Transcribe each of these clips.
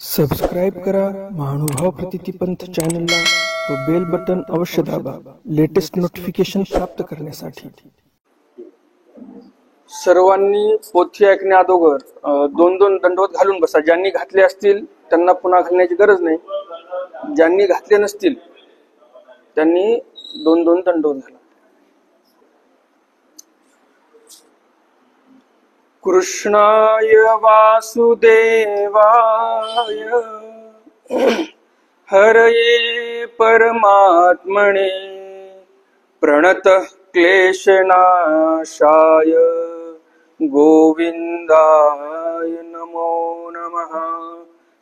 Subscribe करा महानुभाव प्रतितीपंथ चॅनलला व बेल बटन अवश्य दाबा लेटेस्ट नोटिफिकेशन प्राप्त करण्यासाठी। सर्वांनी पोथी ऐकण्या अगोदर दोन दोन दंडवत घालून बसा। ज्यांनी घातले असतील त्यांना पुन्हा घालण्याची गरज नाही, ज्यांनी घातले नसतील त्यांनी दोन दोन दंडवत घाला। कृष्णाय वासुदेवाय हरये परमात्मने प्रणतः क्लेशनाशाय गोविंदाय नमो नमः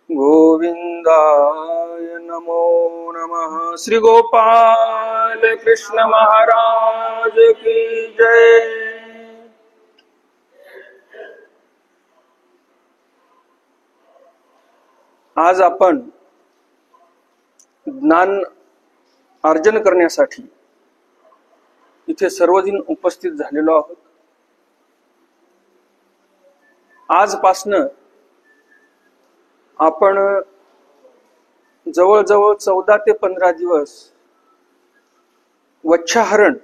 गोविंदाय नमो नमः। श्री गोपाल कृष्ण महाराज की जय। आज आपण ज्ञान अर्जन करण्यासाठी इथे सर्वजण उपस्थित झालेलो आहोत। आजपासनं आपण जवळजवळ 14 ते 15 दिवस वच्छाहरण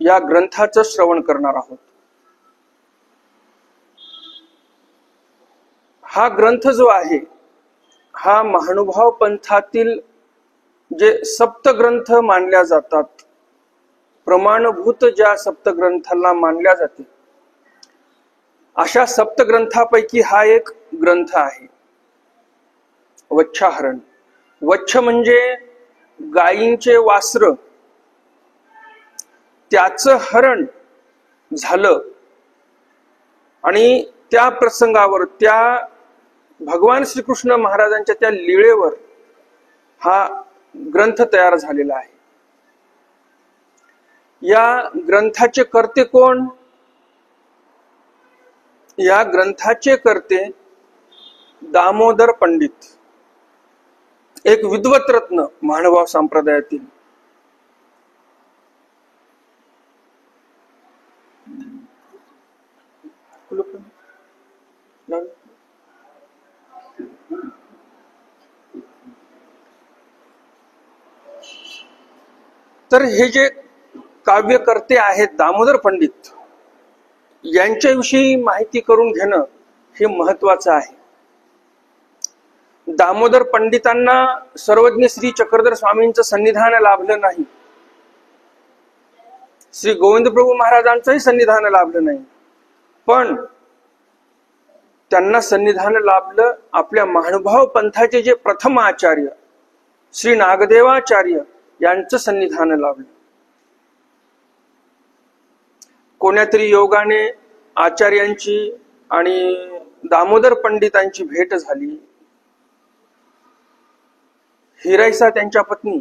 या ग्रंथाचं श्रवण करणार आहोत। हा ग्रंथ जो आहे हा महानुभाव पंथातील जे सप्तग्रंथ मानल्या जातात, प्रमाणभूत ज्या सप्तग्रंथांना मानल्या जाते अशा सप्तग्रंथापैकी हा एक ग्रंथ आहे वच्छाहरण। वच्छ म्हणजे गायींचे वासर, त्याचं हरण झालं आणि त्या प्रसंगावर त्या भगवान श्रीकृष्ण महाराजांच्या त्या लीळेवर हा ग्रंथ तयार झालेला आहे। या ग्रंथाचे कर्ते कोण? या ग्रंथाचे कर्ते दामोदर पंडित, एक विद्वत रत्न महानुभाव संप्रदायातील। तर हे जे काव्यकर्ते आहेत दामोदर पंडित, यांच्याविषयी माहिती करून घेणं हे महत्वाचं आहे। दामोदर पंडितांना सर्वज्ञ श्री चक्रधर स्वामींचं सन्निधान लाभलं नाही, श्री गोविंद प्रभू महाराजांचंही सन्निधान लाभलं नाही, पण त्यांना सन्निधान लाभलं आपल्या महानुभाव पंथाचे जे प्रथम आचार्य श्री नागदेवाचार्य यांचं सन्निधान लाभलं। कोण्यातरी योगाने आचार्यांची आणि दामोदर पंडितांची भेट झाली। हिराईसा त्यांच्या पत्नी,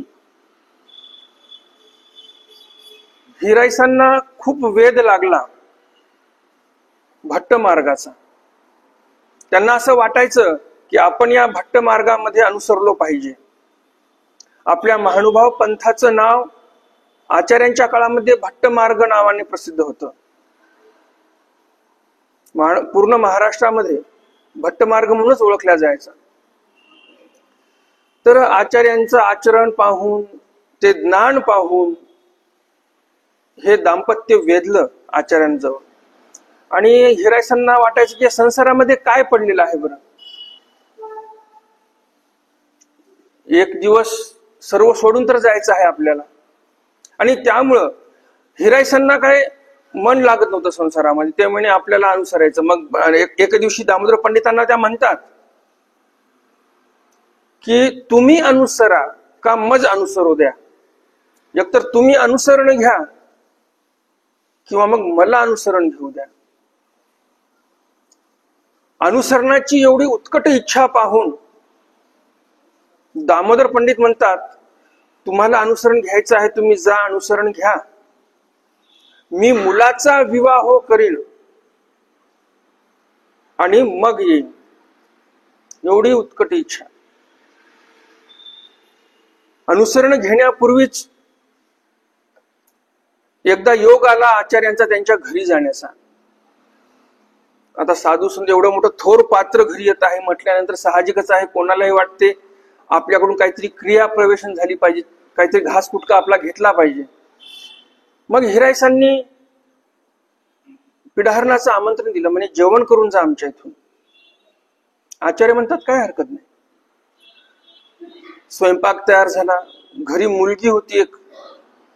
हिराईसांना खूप वेध लागला भट्ट मार्गाचा। त्यांना असं वाटायचं की आपण या भट्ट मार्गामध्ये अनुसरलो पाहिजे। आपल्या महानुभाव पंथाचं नाव आचार्यांच्या काळामध्ये भट्ट मार्ग नावाने प्रसिद्ध होतं। पूर्ण महाराष्ट्रामध्ये भट्ट मार्ग म्हणूनच ओळखला जायचा। तर आचार्यांचं आचरण पाहून, ते ज्ञान पाहून हे दाम्पत्य वेधलं आचार्यांजवळ आणि हिराईसांना वाटायचं की संसारामध्ये काय पडलेलं आहे बरं। एक दिवस सर्व सोडून तर जायचं आहे आपल्याला, आणि त्यामुळं हिराईसांना काय मन लागत नव्हतं संसारामध्ये। ते म्हणे आपल्याला अनुसरायचं। मग एक दिवशी दामोदर पंडितांना त्या म्हणतात की तुम्ही अनुसरा का मज अनुसरू द्या, एकतर तुम्ही अनुसरण घ्या किंवा मग मला अनुसरण घेऊ द्या। अनुसरणाची एवढी उत्कट इच्छा पाहून दामोदर पंडित म्हणतात तुम्हाला अनुसरण घ्यायचं आहे, तुम्ही जा अनुसरण घ्या, मी मुलाचा विवाह करीन आणि मग येईन, एवढी उत्कट इच्छा। अनुसरण घेण्यापूर्वीच एकदा योग आला आचार्यांचा त्यांच्या घरी जाण्याचा। आता साधू संत एवढं मोठं थोर पात्र घरी येत आहे म्हटल्यानंतर साहजिकच आहे, कोणालाही वाटते आपल्याकडून काहीतरी क्रिया प्रवेशन झाली पाहिजे, काहीतरी घास कुटका आपला घेतला पाहिजे. मग हिरायसांनी पिढारणाचं आमंत्रण दिलं, म्हणजे जेवण करून जा आमच्या इथून. आचार्य म्हणतात काय हरकत नाही. स्वयंपाक तयार झाला. घरी मुलगी होती एक,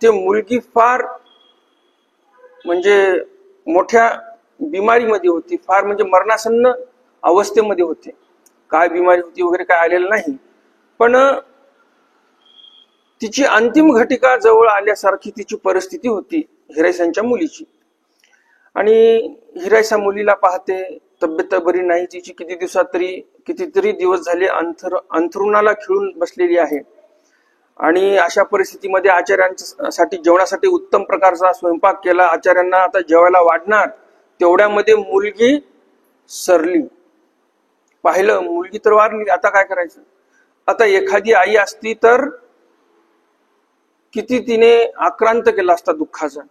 ते मुलगी फार म्हणजे मोठ्या बिमारीमध्ये होती, फार म्हणजे मरणासन्न अवस्थेमध्ये होते. काय बिमारी होती वगैरे काय आलेलं नाही, पण तिची अंतिम घटिका जवळ आल्यासारखी तिची परिस्थिती होती हिरायसांच्या मुलीची. आणि हिरायसा मुलीला पाहते, तब्येत बरी नाही तिची, कितीतरी दिवस झाले अंथरुणाला खिळून बसलेली आहे. आणि अशा परिस्थितीमध्ये आचार्यांसाठी जेवणासाठी उत्तम प्रकारचा स्वयंपाक केला. आचार्यांना आता जेवायला वाढणार तेवढ्यामध्ये मुलगी सरली. पाहिलं मुलगी तर वारली, आता काय करायचं. आता एखादी आई असती तर किती तिने आक्रांत केला असता दुःखाचा.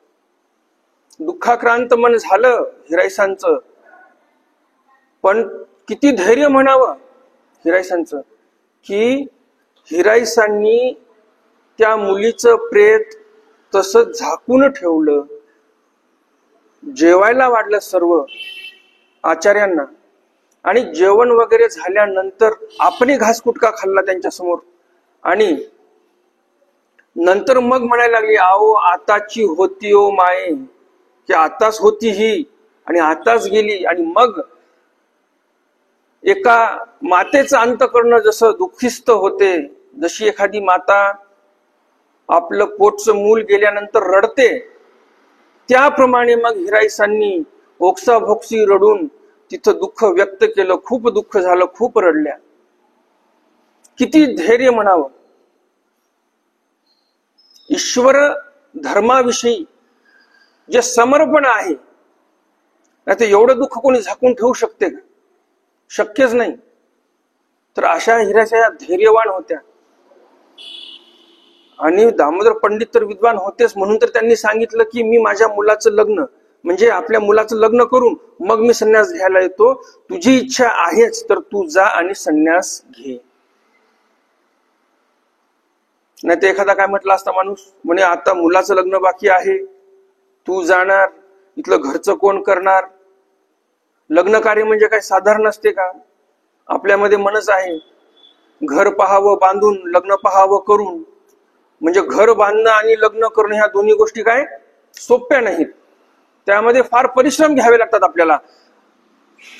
दुःखाक्रांत मन झालं हिरायसांचं, पण किती धैर्य म्हणावं हिरायसांचं, की हिरायसांनी त्या मुलीचं प्रेत तसं झाकून ठेवलं. जेवायला वाढलं सर्व आचार्यांना, आणि जेवण वगैरे झाल्यानंतर आपण घास कुटका खाल्ला त्यांच्या समोर. आणि नंतर मग म्हणायला लागली, आओ आताची होती ओ माये, की आताच होती ही आणि आताच गेली. आणि मग एका मातेचं अंतःकरण जसं दुःखिस्त होते, जशी एखादी माता आपलं पोटचं मूल गेल्यानंतर रडते, त्याप्रमाणे मग हिरायसांनी ओक्साभोक्सी रडून तिथं दुःख व्यक्त केलं. खूप दुःख झालं, खूप रडल्या. किती धैर्य म्हणावं. ईश्वर धर्माविषयी जे समर्पण आहे, नाही तर एवढं दुःख कोणी झाकून ठेवू शकते का? शक्यच नाही. तर अशा हिरायसा धैर्यवान होत्या. आणि दामोदर पंडित तर विद्वान होतेच, म्हणून तर त्यांनी सांगितलं की मी माझ्या मुलाचं लग्न, म्हणजे आपल्या मुलाचं लग्न करून मग मी संन्यास घ्यायला येतो. तुझी इच्छा आहेच तर तू जा आणि संन्यास घे. नाही तर एखादा काय म्हटला असता माणूस, म्हणे आता मुलाचं लग्न बाकी आहे, तू जाणार, इथलं घरचं कोण करणार. लग्न कार्य म्हणजे काय साधारण असते का? आपल्यामध्ये मनच आहे, घर पहावं बांधून, लग्न पहावं करून. म्हणजे घर बांधणं आणि लग्न करणं ह्या दोन्ही गोष्टी काय सोप्या नाहीत. त्यामध्ये फार परिश्रम घ्यावे लागतात आपल्याला.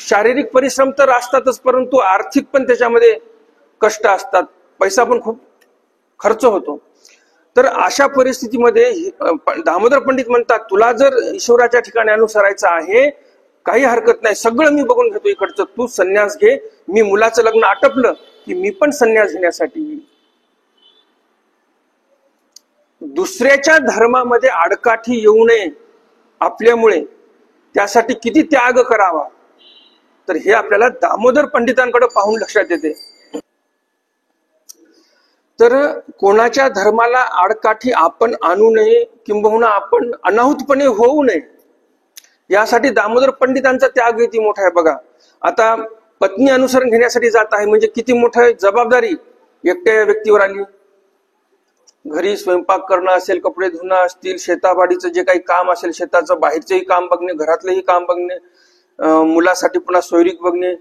शारीरिक परिश्रम तर असतातच, परंतु आर्थिक पण त्याच्यामध्ये कष्ट असतात, पैसा पण खूप खर्च होतो. तर अशा परिस्थितीमध्ये दामोदर पंडित म्हणतात, तुला जर ईश्वराच्या ठिकाणी अनुसरायचं आहे, काही हरकत नाही, सगळं मी बघून घेतो इकडचं, तू संन्यास घे. मी मुलाचं लग्न आटपलं की मी पण संन्यास घेण्यासाठी येईल. दुसऱ्याच्या धर्मामध्ये आडकाठी येऊ नये आपल्यामुळे, त्यासाठी किती त्याग करावा. तर हे आपल्याला दामोदर पंडितांकडे पाहून लक्षात येते. तर कोणाच्या धर्माला आडकाठी आपण आणू नये, किंबहुना आपण अनाहूतपणे होऊ नये, यासाठी दामोदर पंडितांचा त्याग किती मोठा आहे बघा. आता पत्नी अनुसरण घेण्यासाठी जात आहे, म्हणजे किती मोठी जबाबदारी एकट्या व्यक्तीवर आली. घरी स्वयंपाक करणं असेल, कपडे धुणं असतील, शेताबाडीचं जे काही काम असेल, शेताचं बाहेरचंही काम बघणे, घरातलंही काम बघणे, मुलासाठी पुन्हा सोयरीक बघणे,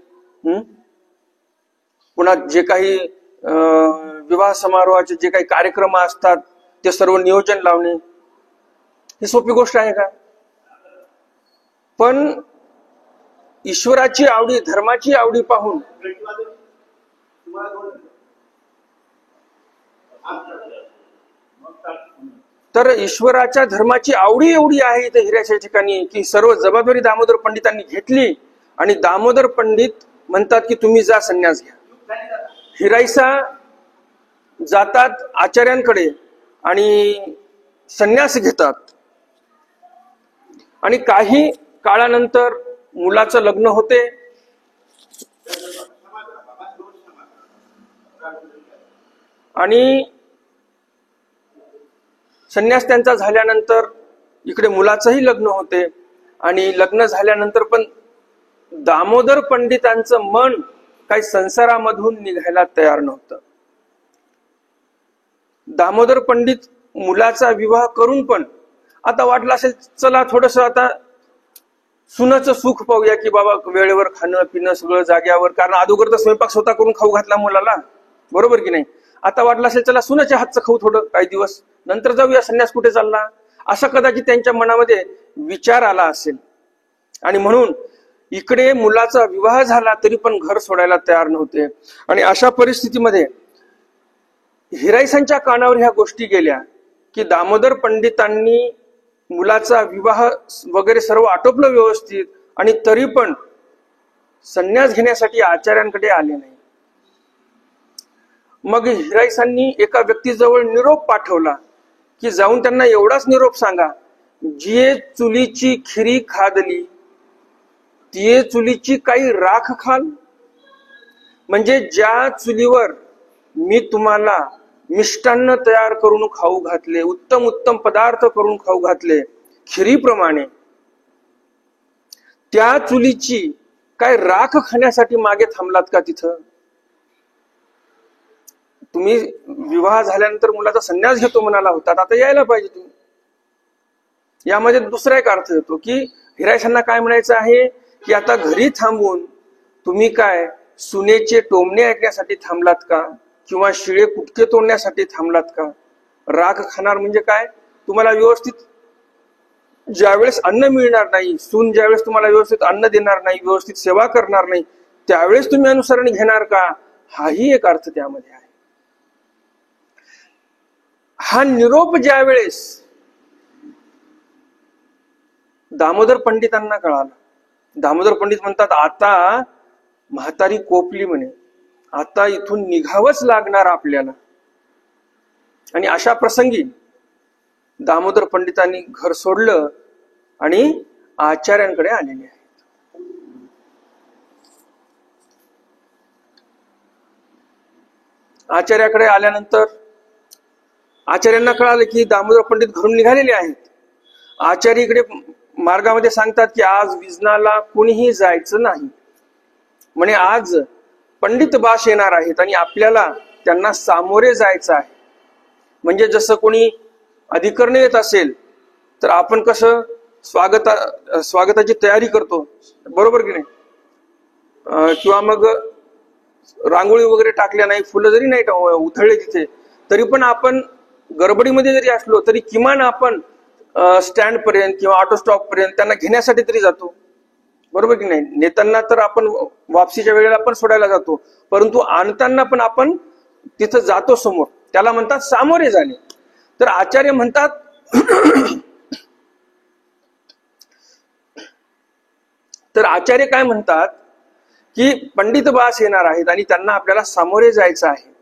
पुन्हा जे काही विवाह समारोहाचे जे काही कार्यक्रम असतात ते सर्व नियोजन लावणे, ही सोपी गोष्ट आहे का? पण ईश्वराची आवडी, धर्माची आवडी पाहून तर ईश्वराच्या धर्माची आवडी एवढी आहे इथे हिऱ्याच्या ठिकाणी, की सर्व जबाबदारी दामोदर पंडितांनी घेतली. आणि दामोदर पंडित म्हणतात की तुम्ही जा, संन्यास घ्या. हिरायसा जातात आचार्यांकडे आणि संन्यास घेतात. आणि काही काळानंतर मुलाचं लग्न होते. आणि संन्यास त्यांचा झाल्यानंतर इकडे मुलाचंही लग्न होते. आणि लग्न झाल्यानंतर पण दामोदर पंडितांचं मन काही संसारामधून निघायला तयार नव्हतं. दामोदर पंडित मुलाचा विवाह करून पण आता वाटलं असेल चला थोडस आता सुनाचं सुख पाहूया, की बाबा वेळेवर खाणं पिणं सगळं जाग्यावर, कारण अगोदर तर स्वयंपाक स्वतः करून खाऊ घातला मुलाला, बरोबर की नाही. आता वाटलं असेल चला सुनाच्या हातचं खाऊ थोडं काही दिवस, नंतर जाऊया, संन्यास कुठे चालला, असा कदाचित त्यांच्या मनामध्ये विचार आला असेल. आणि म्हणून इकडे मुलाचा विवाह झाला तरी पण घर सोडायला तयार नव्हते. आणि अशा परिस्थितीमध्ये हिराईसांच्या कानावर ह्या गोष्टी गेल्या की दामोदर पंडितांनी मुलाचा विवाह वगैरे सर्व आटोपलं व्यवस्थित, आणि तरी पण संन्यास घेण्यासाठी आचार्यांकडे आले नाही. मग हिराईसांनी एका व्यक्तीजवळ निरोप पाठवला की जाऊन त्यांना एवढाच निरोप सांगा, जिये चुलीची खिरी खादली तिये चुलीची काही राख खाल. म्हणजे ज्या चुलीवर मी तुम्हाला मिष्टान्न तयार करून खाऊ घातले, उत्तम उत्तम पदार्थ करून खाऊ घातले खिरीप्रमाणे, त्या चुलीची काय राख खाण्यासाठी मागे थांबलात का तिथं? तुम्ही विवाह झाल्यानंतर मुलाचा संन्यास घेतो म्हणाला होता, आता यायला पाहिजे तुम्ही. यामध्ये दुसरा एक अर्थ येतो की हिराईसांना काय म्हणायचं आहे की आता घरी थांबून तुम्ही काय सुनेचे टोमणे ऐकण्यासाठी थांबलात का, किंवा शिळे कुटके तोडण्यासाठी थांबलात का? राख खाणार म्हणजे काय? तुम्हाला व्यवस्थित ज्यावेळेस अन्न मिळणार नाही, सून ज्यावेळेस तुम्हाला व्यवस्थित अन्न देणार नाही, व्यवस्थित सेवा करणार नाही, त्यावेळेस तुम्ही अनुसरण घेणार का? हाही एक अर्थ त्यामध्ये आहे. हा निरोप ज्यावेळेस दामोदर पंडितांना कळाला, दामोदर पंडित म्हणतात आता म्हातारी कोपली म्हणे, आता इथून निघावंच लागणार आपल्याला. आणि अशा प्रसंगी दामोदर पंडितांनी घर सोडलं आणि आचार्यांकडे आलेले आहेत. आचार्याकडे आल्यानंतर आचार्यांना कळालं की दामोदर पंडित घरून निघालेले आहेत. आचार्य इकडे मार्गामध्ये सांगतात की आज विजनाला कोणीही जायचं नाही म्हणे, आज पंडित बास येणार आहेत आणि आपल्याला त्यांना सामोरे जायचं आहे. म्हणजे जसं कोणी अधिकरण येत असेल तर आपण कसं स्वागताची तयारी करतो, बरोबर की नाही, किंवा मग रांगोळी वगैरे टाकल्या नाही, फुलं जरी नाही उधळले तिथे, तरी पण आपण गडबडीमध्ये जरी असलो तरी किमान आपण स्टँड पर्यंत किंवा ऑटो स्टॉप पर्यंत त्यांना घेण्यासाठी तरी जातो, बरोबर की नाही. नेताना तर आपण वापसीच्या वेळेला पण सोडायला जातो, परंतु आणताना पण आपण तिथं जातो समोर, त्याला म्हणतात सामोरे जाणे. तर आचार्य म्हणतात तर आचार्य काय म्हणतात की पंडित बास येणार आहेत आणि त्यांना आपल्याला सामोरे जायचं आहे.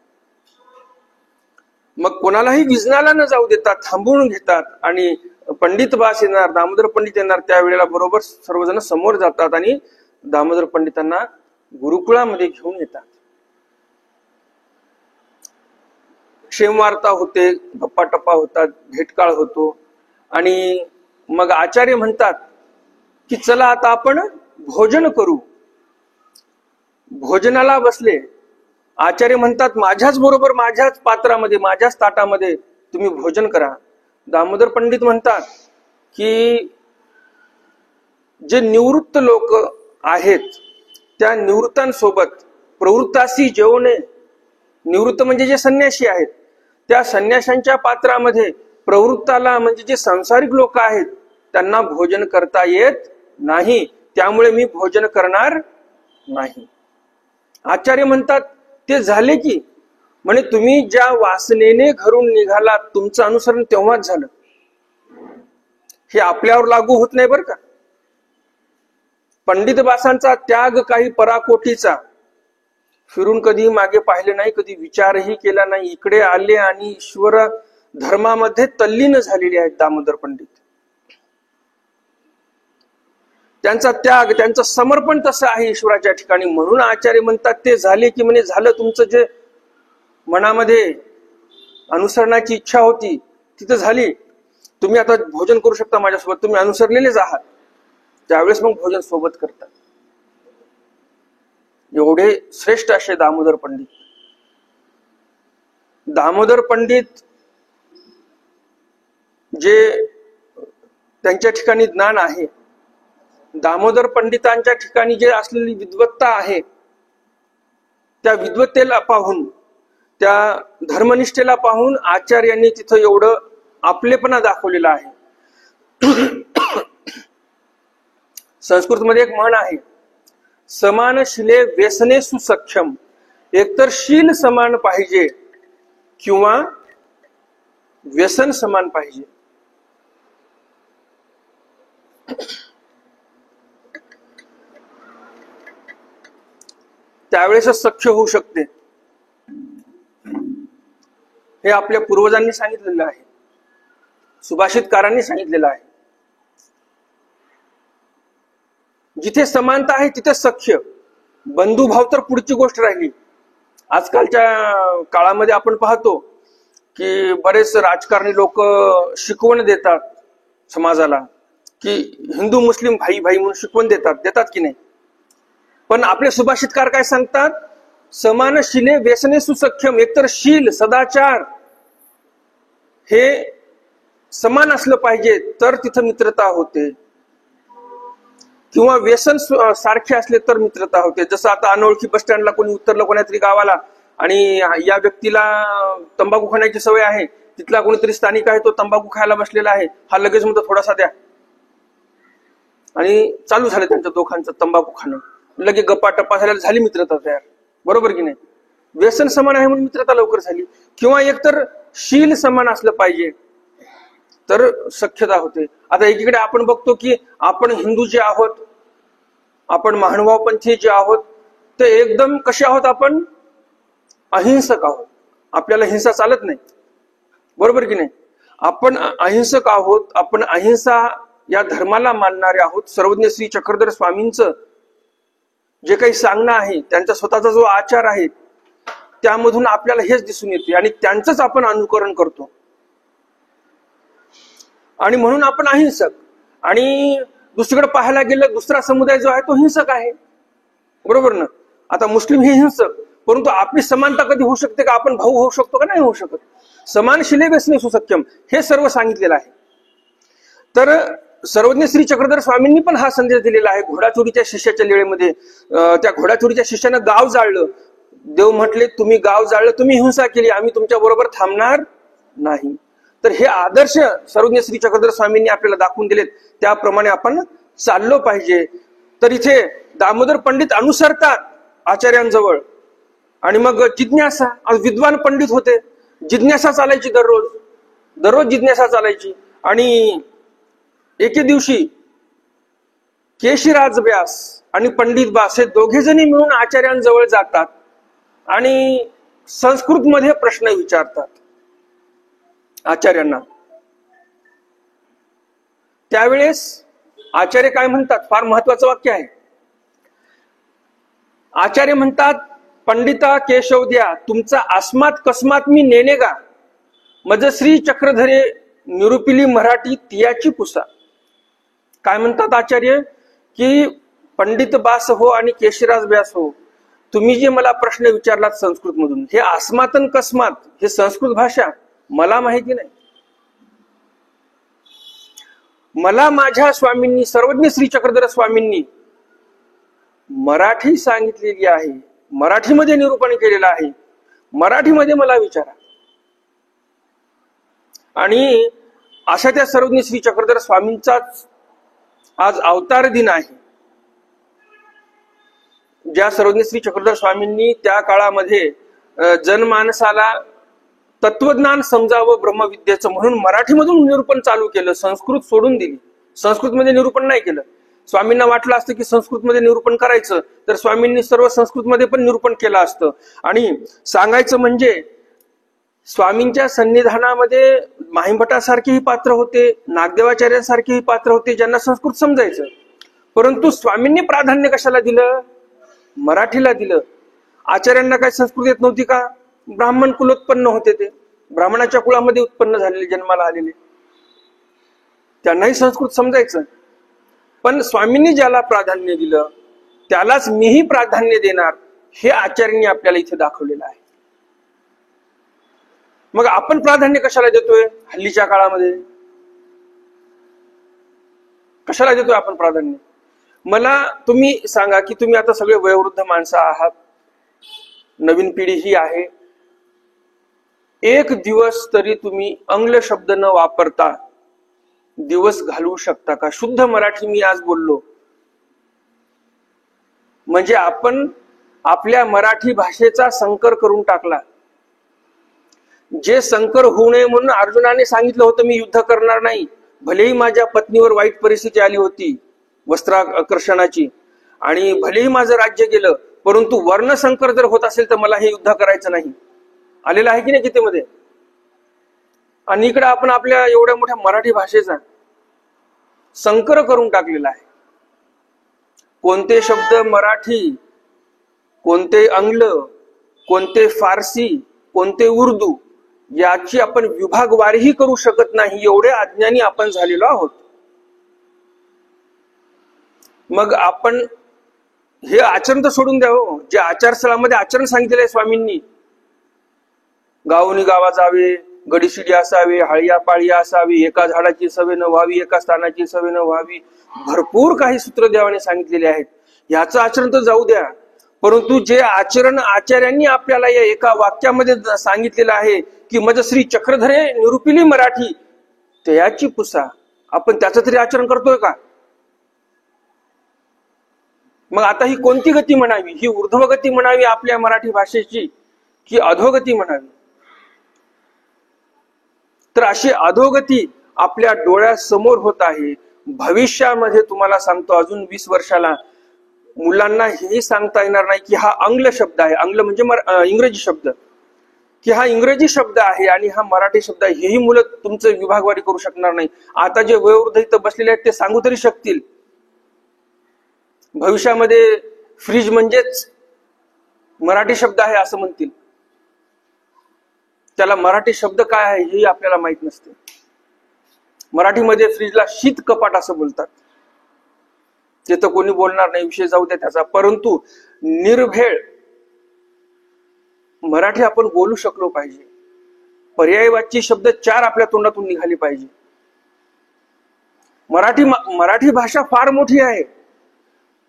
मग कोणालाही विजनाला न जाऊ देतात, थांबवून घेतात आणि पंडित बास येणार, दामोदर पंडित येणार, त्यावेळेला बरोबर सर्वजण समोर जातात आणि दामोदर पंडितांना गुरुकुळामध्ये घेऊन येतात. क्षेमवार्ता होते, गप्पा टप्पा होतात, भेटकाळ होतो. आणि मग आचार्य म्हणतात की चला आता आपण भोजन करू. भोजनाला बसले. आचार्य म्हणतात माझ्याच बरोबर माझ्याच पात्रामध्ये माझ्याच ताटामध्ये तुम्ही भोजन करा. दामोदर पंडित म्हणतात की जे निवृत्त लोक आहेत त्या निवृत्तांसोबत प्रवृत्तासी जेवणे, निवृत्त म्हणजे जे संन्यासी आहेत त्या संन्याशांच्या पात्रामध्ये प्रवृत्ताला म्हणजे जे सांसारिक लोक आहेत त्यांना भोजन करता येत नाही, त्यामुळे मी भोजन करणार नाही. आचार्य म्हणतात ते झाले की म्हणे तुम्ही ज्या वासनेने घरून निघालात तुमचं अनुसरण तेव्हाच झालं, हे आपल्यावर लागू होत नाही बरं का. पंडित बासांचा त्याग काही पराकोटीचा, फिरून कधी मागे पाहिले नाही, कधी विचारही केला नाही, इकडे आले आणि ईश्वर धर्मामध्ये तल्लीन झालेले आहेत दामोदर पंडित. त्यांचा त्याग, त्यांचं समर्पण तसं आहे ईश्वराच्या ठिकाणी. म्हणून आचार्य म्हणतात ते झाले की म्हणे झालं, तुमचं जे मनामध्ये अनुसरणाची इच्छा होती तिथं झाली, तुम्ही आता भोजन करू शकता माझ्यासोबत, तुम्ही अनुसरलेलेच आहात. त्यावेळेस मग भोजन सोबत करतात. एवढे श्रेष्ठ असे दामोदर पंडित. दामोदर पंडित जे त्यांच्या ठिकाणी ज्ञान आहे, दामोदर पंडितांच्या ठिकाणी जे असलेली विद्वत्ता आहे, त्या विद्वत्तेला पाहून, त्या धर्मनिष्ठेला पाहून आचार्यांनी तिथं एवढं आपलेपणा दाखवलेला आहे. संस्कृतमध्ये एक म्हण आहे, समान शिले व्यसने सुसक्षम. एकतर शील समान पाहिजे किंवा व्यसन समान पाहिजे. त्यावेळेस सख्य होऊ शकते. हे आपल्या पूर्वजांनी सांगितलेलं आहे, सुभाषितकारांनी सांगितलेलं आहे. जिथे समानता आहे तिथे सख्य. बंधुभाव तर पुढची गोष्ट राहिली. आजकालच्या काळामध्ये आपण पाहतो की बरेच राजकारणी लोक शिकवण देतात समाजाला, की हिंदू मुस्लिम भाई भाई म्हणून शिकवण देतात की नाही. पण आपले सुभाषितकार काय सांगतात, समान शिले व्यसने सुसख्यम. एकतर शील सदाचार हे समान असलं पाहिजे तर तिथं मित्रता होते, किंवा व्यसन सारखे असले तर मित्रता होते. जसं आता अनोळखी बस स्टँडला कोणी उतरलं कोणातरी गावाला आणि या व्यक्तीला तंबाखू खाण्याची सवय आहे, तिथला कोणीतरी स्थानिक आहे, तो तंबाखू खायला बसलेला आहे, हा लगेच म्हणतो थोडासा द्या, आणि चालू झालं त्यांच्या दोघांचं तंबाखू खाणं. लगे गप्पा टप्पा झाल्याला झाली मित्रता तयार. बरोबर की नाही. व्यसन समान आहे म्हणून मित्रता लवकर झाली. किंवा एकतर शील समान असलं पाहिजे तर सख्यता होते. आता एकीकडे आपण बघतो की आपण हिंदू जे आहोत, आपण महानुभावपंथी जे आहोत, ते एकदम कसे आहोत, आपण अहिंसक आहोत. आपल्याला हिंसा चालत नाही. बरोबर की नाही. आपण अहिंसक आहोत, आपण अहिंसा या धर्माला मानणारे आहोत. सर्वज्ञ श्री चक्रधर स्वामींचं जे काही सांगणं आहे, त्यांचा स्वतःचा जो आचार आहे, त्यामधून आपल्याला हेच दिसून येते आणि त्यांचंच आपण अनुकरण करतो. आणि म्हणून आपण अहिंसक. आणि दुसरीकडे पाहायला गेलं, दुसरा समुदाय जो आहे तो हिंसक आहे. बरोबर ना. आता मुस्लिम हे हिंसक, परंतु आपली समानता कधी होऊ शकते का? आपण भाऊ होऊ शकतो का? नाही होऊ शकत. समान शिले व्यसने सुसख्यम हे सर्व सांगितलेलं आहे. तर सर्वज्ञ श्री चक्रधर स्वामींनी पण हा संदेश दिलेला आहे. घोडाचोरीच्या शिष्याच्या लीळेमध्ये त्या घोडाचोरीच्या शिष्यानं गाव जाळलं. देव म्हटले, तुम्ही गाव जाळलं, तुम्ही हिंसा केली, आम्ही तुमच्या बरोबर थांबणार नाही. तर हे आदर्श सर्वज्ञ श्री चक्रधर स्वामींनी आपल्याला दाखवून दिलेत, त्याप्रमाणे आपण चाललो पाहिजे. तर इथे दामोदर पंडित अनुसरतात आचार्यांजवळ. आणि मग जिज्ञासा, विद्वान पंडित होते, जिज्ञासा चालायची दररोज जिज्ञासा चालायची. आणि एके दिवशी केशीराज व्यास आणि पंडित बास हे दोघे जणी मिळून आचार्यांजवळ जातात आणि संस्कृत मध्ये प्रश्न विचारतात आचार्यांना. त्यावेळेस आचार्य काय म्हणतात, फार महत्वाचं वाक्य आहे. आचार्य म्हणतात, पंडिता केशव द्या, तुमचा अस्मात कस्मात मी नेणे गा, मज श्री चक्रधरे निरुपिली मराठी तियाची पुसा. काय म्हणतात आचार्य, की पंडित बास हो आणि केशराज व्यास हो, तुम्ही जे मला प्रश्न विचारलात संस्कृत मधून, हे अस्मातन कस्मात, हे संस्कृत भाषा मला माहिती नाही. मला माझ्या स्वामींनी, सर्वज्ञ श्री चक्रधर स्वामींनी मराठी सांगितलेली आहे, मराठीमध्ये निरूपण केलेलं आहे, मराठीमध्ये मला विचारा. आणि अशा त्या सर्वज्ञ श्री चक्रधर स्वामींचाच आज अवतार दिन आहे. ज्या सर्वज्ञ श्री चक्रधर स्वामींनी त्या काळामध्ये जनमानसाला तत्वज्ञान समजावं ब्रह्मविद्येचं म्हणून मराठीमधून निरूपण चालू केलं, संस्कृत सोडून दिली. संस्कृतमध्ये निरूपण नाही केलं. स्वामींना वाटलं असतं की संस्कृतमध्ये निरूपण करायचं, तर स्वामींनी सर्व संस्कृतमध्ये पण निरूपण केलं असतं. आणि सांगायचं म्हणजे स्वामींच्या सन्निधानामध्ये माहिमभटासारखेही पात्र होते, नागदेवाचार्यांसारखेही पात्र होते, ज्यांना संस्कृत समजायचं. परंतु स्वामींनी प्राधान्य कशाला दिलं? मराठीला दिलं. आचार्यांना काय संस्कृत येत नव्हती का? ब्राह्मण कुलोत्पन्न होते, ते ब्राह्मणाच्या कुळामध्ये उत्पन्न झालेले, जन्माला आलेले, त्यांनाही संस्कृत समजायचं. पण स्वामींनी ज्याला प्राधान्य दिलं त्यालाच मीही प्राधान्य देणार, हे आचार्यांनी आपल्याला इथे दाखवलेलं आहे. मग आपण प्राधान्य कशाला देतोय हल्लीच्या काळामध्ये? कशाला देतोय आपण प्राधान्य? मला तुम्ही सांगा की तुम्ही आता सगळे वयोवृद्ध माणसं आहात, नवीन पिढी ही आहे. एक दिवस तरी तुम्ही आंग्ल शब्द न वापरता दिवस घालवू शकता का? शुद्ध मराठी मी आज बोललो म्हणजे आपण आपल्या मराठी भाषेचा संकर करून टाकला. जे संकर होऊ नये म्हणून अर्जुनाने सांगितलं होतं मी युद्ध करणार नाही, भलेही माझ्या पत्नीवर वाईट परिस्थिती आली होती वस्त्राकर्षणाची, आणि भलेही माझं राज्य गेलं, परंतु वर्णसंकर जर होत असेल तर मला हे युद्ध करायचं नाही. आलेलं आहे की नाही गीतेमध्ये? आणि इकडे आपण आपल्या एवढ्या मोठ्या मराठी भाषेचा संकर करून टाकलेला आहे. कोणते शब्द मराठी, कोणते आंग्ल, कोणते फारसी, कोणते उर्दू याची आपण विभागवारीही करू शकत नाही, एवढे अज्ञानी आपण झालेलो आहोत. मग आपण हे आचरण तर सोडून द्यावं. जे आचारस्थळामध्ये आचरण सांगितलेलं आहे स्वामींनी, गावोनी गावा जावे, गडीशिडी असावे, हळिया पाळिया असावी, एका झाडाची सवय न व्हावी, एका स्थानाची सवय न व्हावी, भरपूर काही सूत्र देवाने सांगितलेले आहेत. याचं आचरण तर जाऊ द्या, परंतु जे आचरण आचार्यांनी आपल्याला या एका वाक्यामध्ये सांगितलेलं आहे की मज श्री चक्रधरे निरूपिली मराठी त्याची पुसा, आपण त्याचं तरी आचरण करतोय का? मग आता ही कोणती गती म्हणावी? ही ऊर्ध्वगती म्हणावी आपल्या मराठी भाषेची की अधोगती म्हणावी? तर अशी अधोगती आपल्या डोळ्यासमोर होत आहे. भविष्यामध्ये तुम्हाला सांगतो अजून 20 वर्षाला मुलांना हेही सांगता येणार नाही की हा आंग्ल शब्द आहे, आंग्ल म्हणजे इंग्रजी शब्द, की हा इंग्रजी शब्द आहे आणि हा मराठी शब्द आहे, हेही मुलं तुमचं विभागवारी करू शकणार नाही. आता जे वयोवृद्ध इथं बसलेले आहेत ते सांगू तरी शकतील. भविष्यामध्ये फ्रीज म्हणजेच मराठी शब्द आहे असं म्हणतील. त्याला मराठी शब्द काय आहे हेही आपल्याला माहित नसते. मराठीमध्ये फ्रीजला शीत कपाट असं बोलतात. ते तर कोणी बोलणार नाही, विषय जाऊ दे त्याचा. परंतु निर्भेळ मराठी आपण बोलू शकलो पाहिजे. पर्यायवाची शब्द 4 आपल्या तोंडातून निघाली पाहिजे. मराठी भाषा फार मोठी आहे,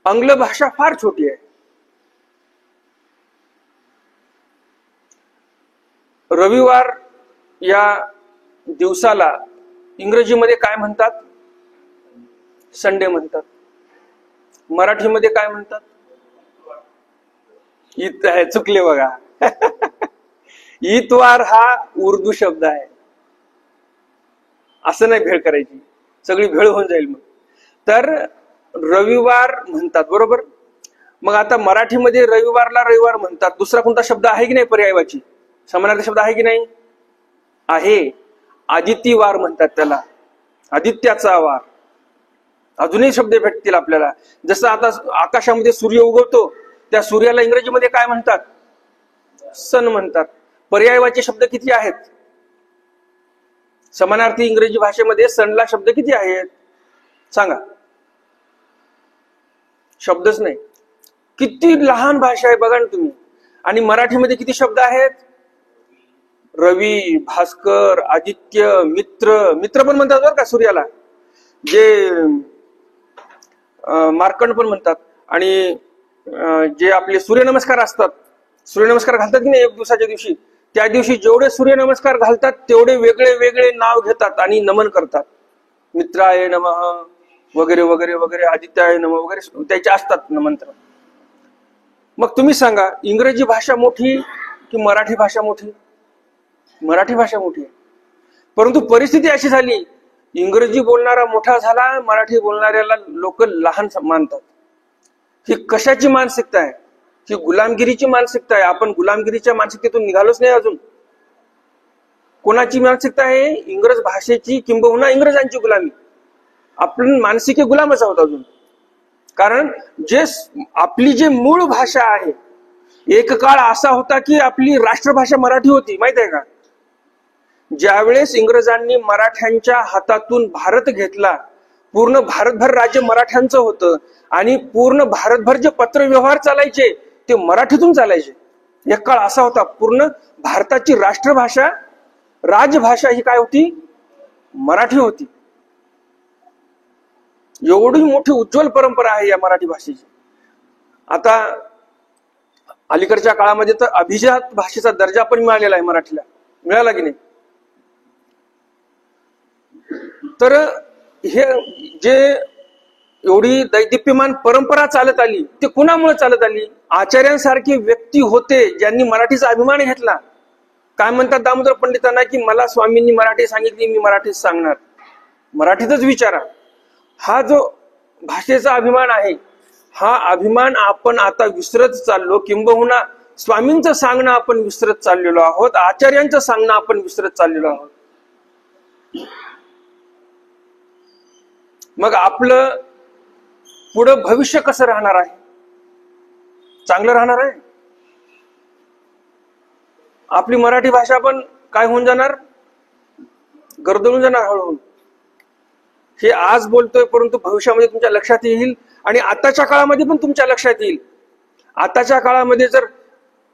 आंग्ल भाषा फार छोटी आहे. रविवार या दिवसाला इंग्रजीमध्ये काय म्हणतात? संडे म्हणतात. मराठीमध्ये काय म्हणतात? ईद आहे. चुकले बघा. इतवार हा उर्दू शब्द आहे. असं नाही भेळ करायची, सगळी भेळ होऊन जाईल मग. तर रविवार म्हणतात, बरोबर. मग आता मराठीमध्ये रविवारला रविवार म्हणतात. दुसरा कोणता शब्द आहे की नाही पर्यायवाची? समानार्थी शब्द आहे की नाही? आहे. आदित्यवार म्हणतात त्याला, आदित्याचा वार. अजूनही शब्द भेटतील आपल्याला. जसं आता आकाशामध्ये सूर्य उगवतो, त्या सूर्याला इंग्रजीमध्ये काय म्हणतात? सन म्हणतात. पर्यायवाचे शब्द किती आहेत? समानार्थी इंग्रजी भाषेमध्ये सनला शब्द किती आहेत सांगा? शब्दच नाही. किती लहान भाषा आहे बघा ना तुम्ही. आणि मराठीमध्ये किती शब्द आहेत? रवी, भास्कर, आदित्य, मित्र. मित्र पण म्हणतात बरं का सूर्याला, जे मार्कंड पण म्हणतात. आणि जे आपले सूर्यनमस्कार असतात, सूर्यनमस्कार घालतात की नाही एक दिवसाच्या दिवशी, त्या दिवशी जेवढे सूर्यनमस्कार घालतात तेवढे वेगळे वेगळे नाव घेतात आणि नमन करतात. मित्राय नमः वगैरे वगैरे वगैरे, आदित्याय नमः वगैरे त्याचे असतात मंत्र. मग तुम्ही सांगा, इंग्रजी भाषा मोठी की मराठी भाषा मोठी? मराठी भाषा मोठी आहे. परंतु परिस्थिती अशी झाली, इंग्रजी बोलणारा मोठा झाला, मराठी बोलणाऱ्याला लोक लहान मानतात. ही कशाची मानसिकता आहे? ही गुलामगिरीची मानसिकता आहे. आपण गुलामगिरीच्या मानसिकतेतून निघालोच नाही अजून. कोणाची मानसिकता आहे? इंग्रज भाषेची, किंबहुना इंग्रजांची गुलामी. आपण मानसिक गुलामच आहोत अजून. कारण जे आपली जे मूळ भाषा आहे, एक काळ असा होता की आपली राष्ट्रभाषा मराठी होती, माहित आहे का? ज्यावेळेस इंग्रजांनी मराठ्यांच्या हातातून भारत घेतला, पूर्ण भारतभर राज्य मराठ्यांचं होतं आणि पूर्ण भारतभर जे पत्रव्यवहार चालायचे ते मराठीतून चालायचे. एक काळ असा होता, पूर्ण भारताची राष्ट्रभाषा, राजभाषा ही काय होती? मराठी होती. एवढी मोठी उज्ज्वल परंपरा आहे या मराठी भाषेची. आता अलीकडच्या काळामध्ये तर अभिजात भाषेचा दर्जा पण मिळालेला आहे मराठीला, मिळाला की नाही? तर हे जे एवढी दैदिप्यमान परंपरा चालत आली, ते कुणामुळे चालत आली? आचार्यांसारखे व्यक्ती होते ज्यांनी मराठीचा अभिमान घेतला. काय म्हणतात दामोदर पंडितांना की मला स्वामींनी मराठी सांगितली, मी मराठीत सांगणार, मराठीतच विचारा. हा जो भाषेचा अभिमान आहे, हा अभिमान आपण आता विसरत चाललो. किंबहुना स्वामींचं सांगणं आपण विसरत चाललेलो आहोत, आचार्यांचं सांगणं आपण विसरत चाललेलो आहोत. मग आपलं पुढं भविष्य कसं राहणार आहे? चांगलं राहणार आहे? आपली मराठी भाषा पण काय होऊन जाणार? गर्दळून जाणार हळूहळू. हे आज बोलतोय, परंतु भविष्यामध्ये तुमच्या लक्षात येईल आणि आताच्या काळामध्ये पण तुमच्या लक्षात येईल. आताच्या काळामध्ये जर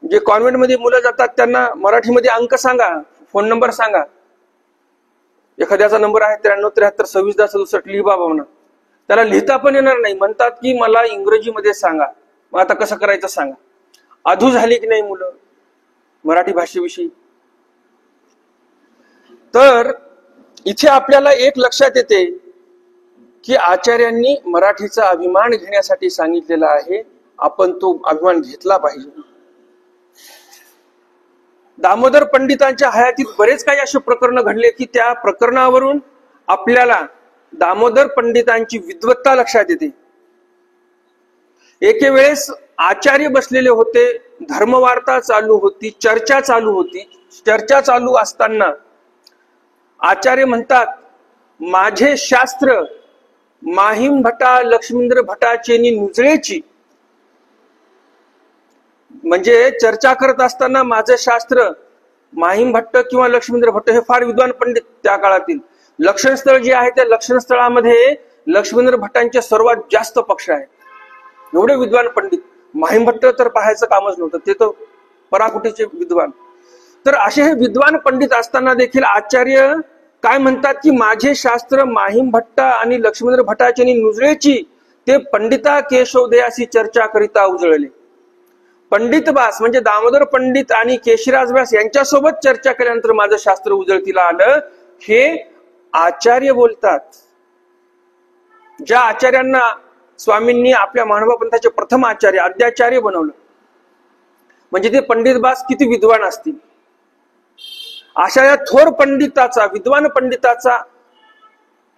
जे कॉन्व्हेंटमध्ये मुलं जातात त्यांना मराठीमध्ये अंक सांगा, फोन नंबर सांगा. एखाद्याचा नंबर आहे 9373261067, लिही बाबा म्हणा. त्याला लिहिता पण येणार नाही. म्हणतात की मला इंग्रजीमध्ये सांगा. मग आता कसं करायचं सांगा? अधू झाली की नाही मुलं मराठी भाषेविषयी? तर इथे आपल्याला एक लक्षात येते की आचार्यांनी मराठीचा अभिमान घेण्यासाठी सांगितलेला आहे. आपण तो अभिमान घेतला पाहिजे. दामोदर पंडितांच्या हयातीत बरेच काही असे प्रकरण घडले की त्या प्रकरणावरून आपल्याला दामोदर पंडितांची विद्वत्ता लक्षात येते. एके वेळेस आचार्य बसलेले होते, धर्मवार्ता चालू होती, चर्चा चालू होती. चर्चा चालू असताना आचार्य म्हणतात, माझे शास्त्र माहीम भटा लक्ष्मींद्र भटाचेनी नुजळेची. म्हणजे चर्चा करत असताना माझं शास्त्र, माहीम भट्ट किंवा लक्ष्मींद्र भट्ट हे फार विद्वान पंडित त्या काळातील. लक्षणस्थळ जे आहे त्या लक्षणस्थळामध्ये लक्ष्मींद्र भट्टांचे सर्वात जास्त पक्ष आहेत. एवढे विद्वान पंडित. माहीम भट्ट तर पाहायचं कामच नव्हतं, ते तर पराकुटीचे विद्वान. तर असे हे विद्वान पंडित असताना देखील आचार्य काय म्हणतात की माझे शास्त्र माहीम भट्ट आणि लक्ष्मींद्र भटाचेनी नुजळेची, ते पंडिता केशवदयासी चर्चा करिता उजळले. पंडित व्यास म्हणजे दामोदर पंडित आणि केशिराज व्यास यांच्यासोबत चर्चा केल्यानंतर माझं शास्त्र उजळतीला आलं, हे आचार्य बोलतात. ज्या आचार्यांना स्वामींनी आपल्या महानुभाव पंथाचे प्रथम आचार्य, आद्याचार्य बनवलं, म्हणजे ते पंडित व्यास किती विद्वान असतील. अशा या थोर पंडिताचा, विद्वान पंडिताचा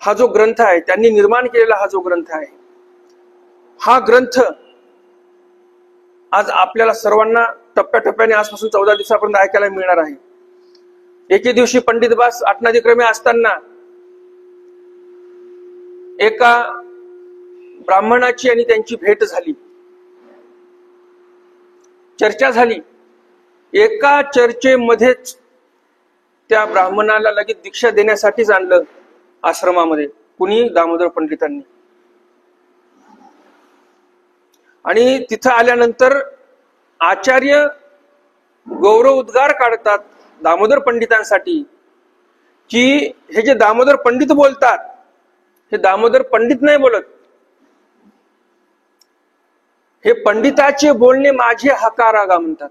हा जो ग्रंथ आहे, त्यांनी निर्माण केलेला हा जो ग्रंथ आहे, हा ग्रंथ आज आपल्याला सर्वांना टप्प्याटप्प्याने आजपासून 14 दिवसापर्यंत ऐकायला मिळणार आहे. एके दिवशी पंडित व्यास आटनादिक्रमे असताना एका ब्राह्मणाची आणि त्यांची भेट झाली, चर्चा झाली. एका चर्चेमध्येच त्या ब्राह्मणाला लगेच दीक्षा देण्यासाठीच आणलं आश्रमामध्ये, कुणी? दामोदर पंडितांनी. आणि तिथं आल्यानंतर आचार्य गौरव उद्गार काढतात दामोदर पंडितांसाठी की हे जे दामोदर पंडित बोलतात, हे दामोदर पंडित नाही बोलत, हे पंडिताचे बोलणे माझे हकारागा म्हणतात.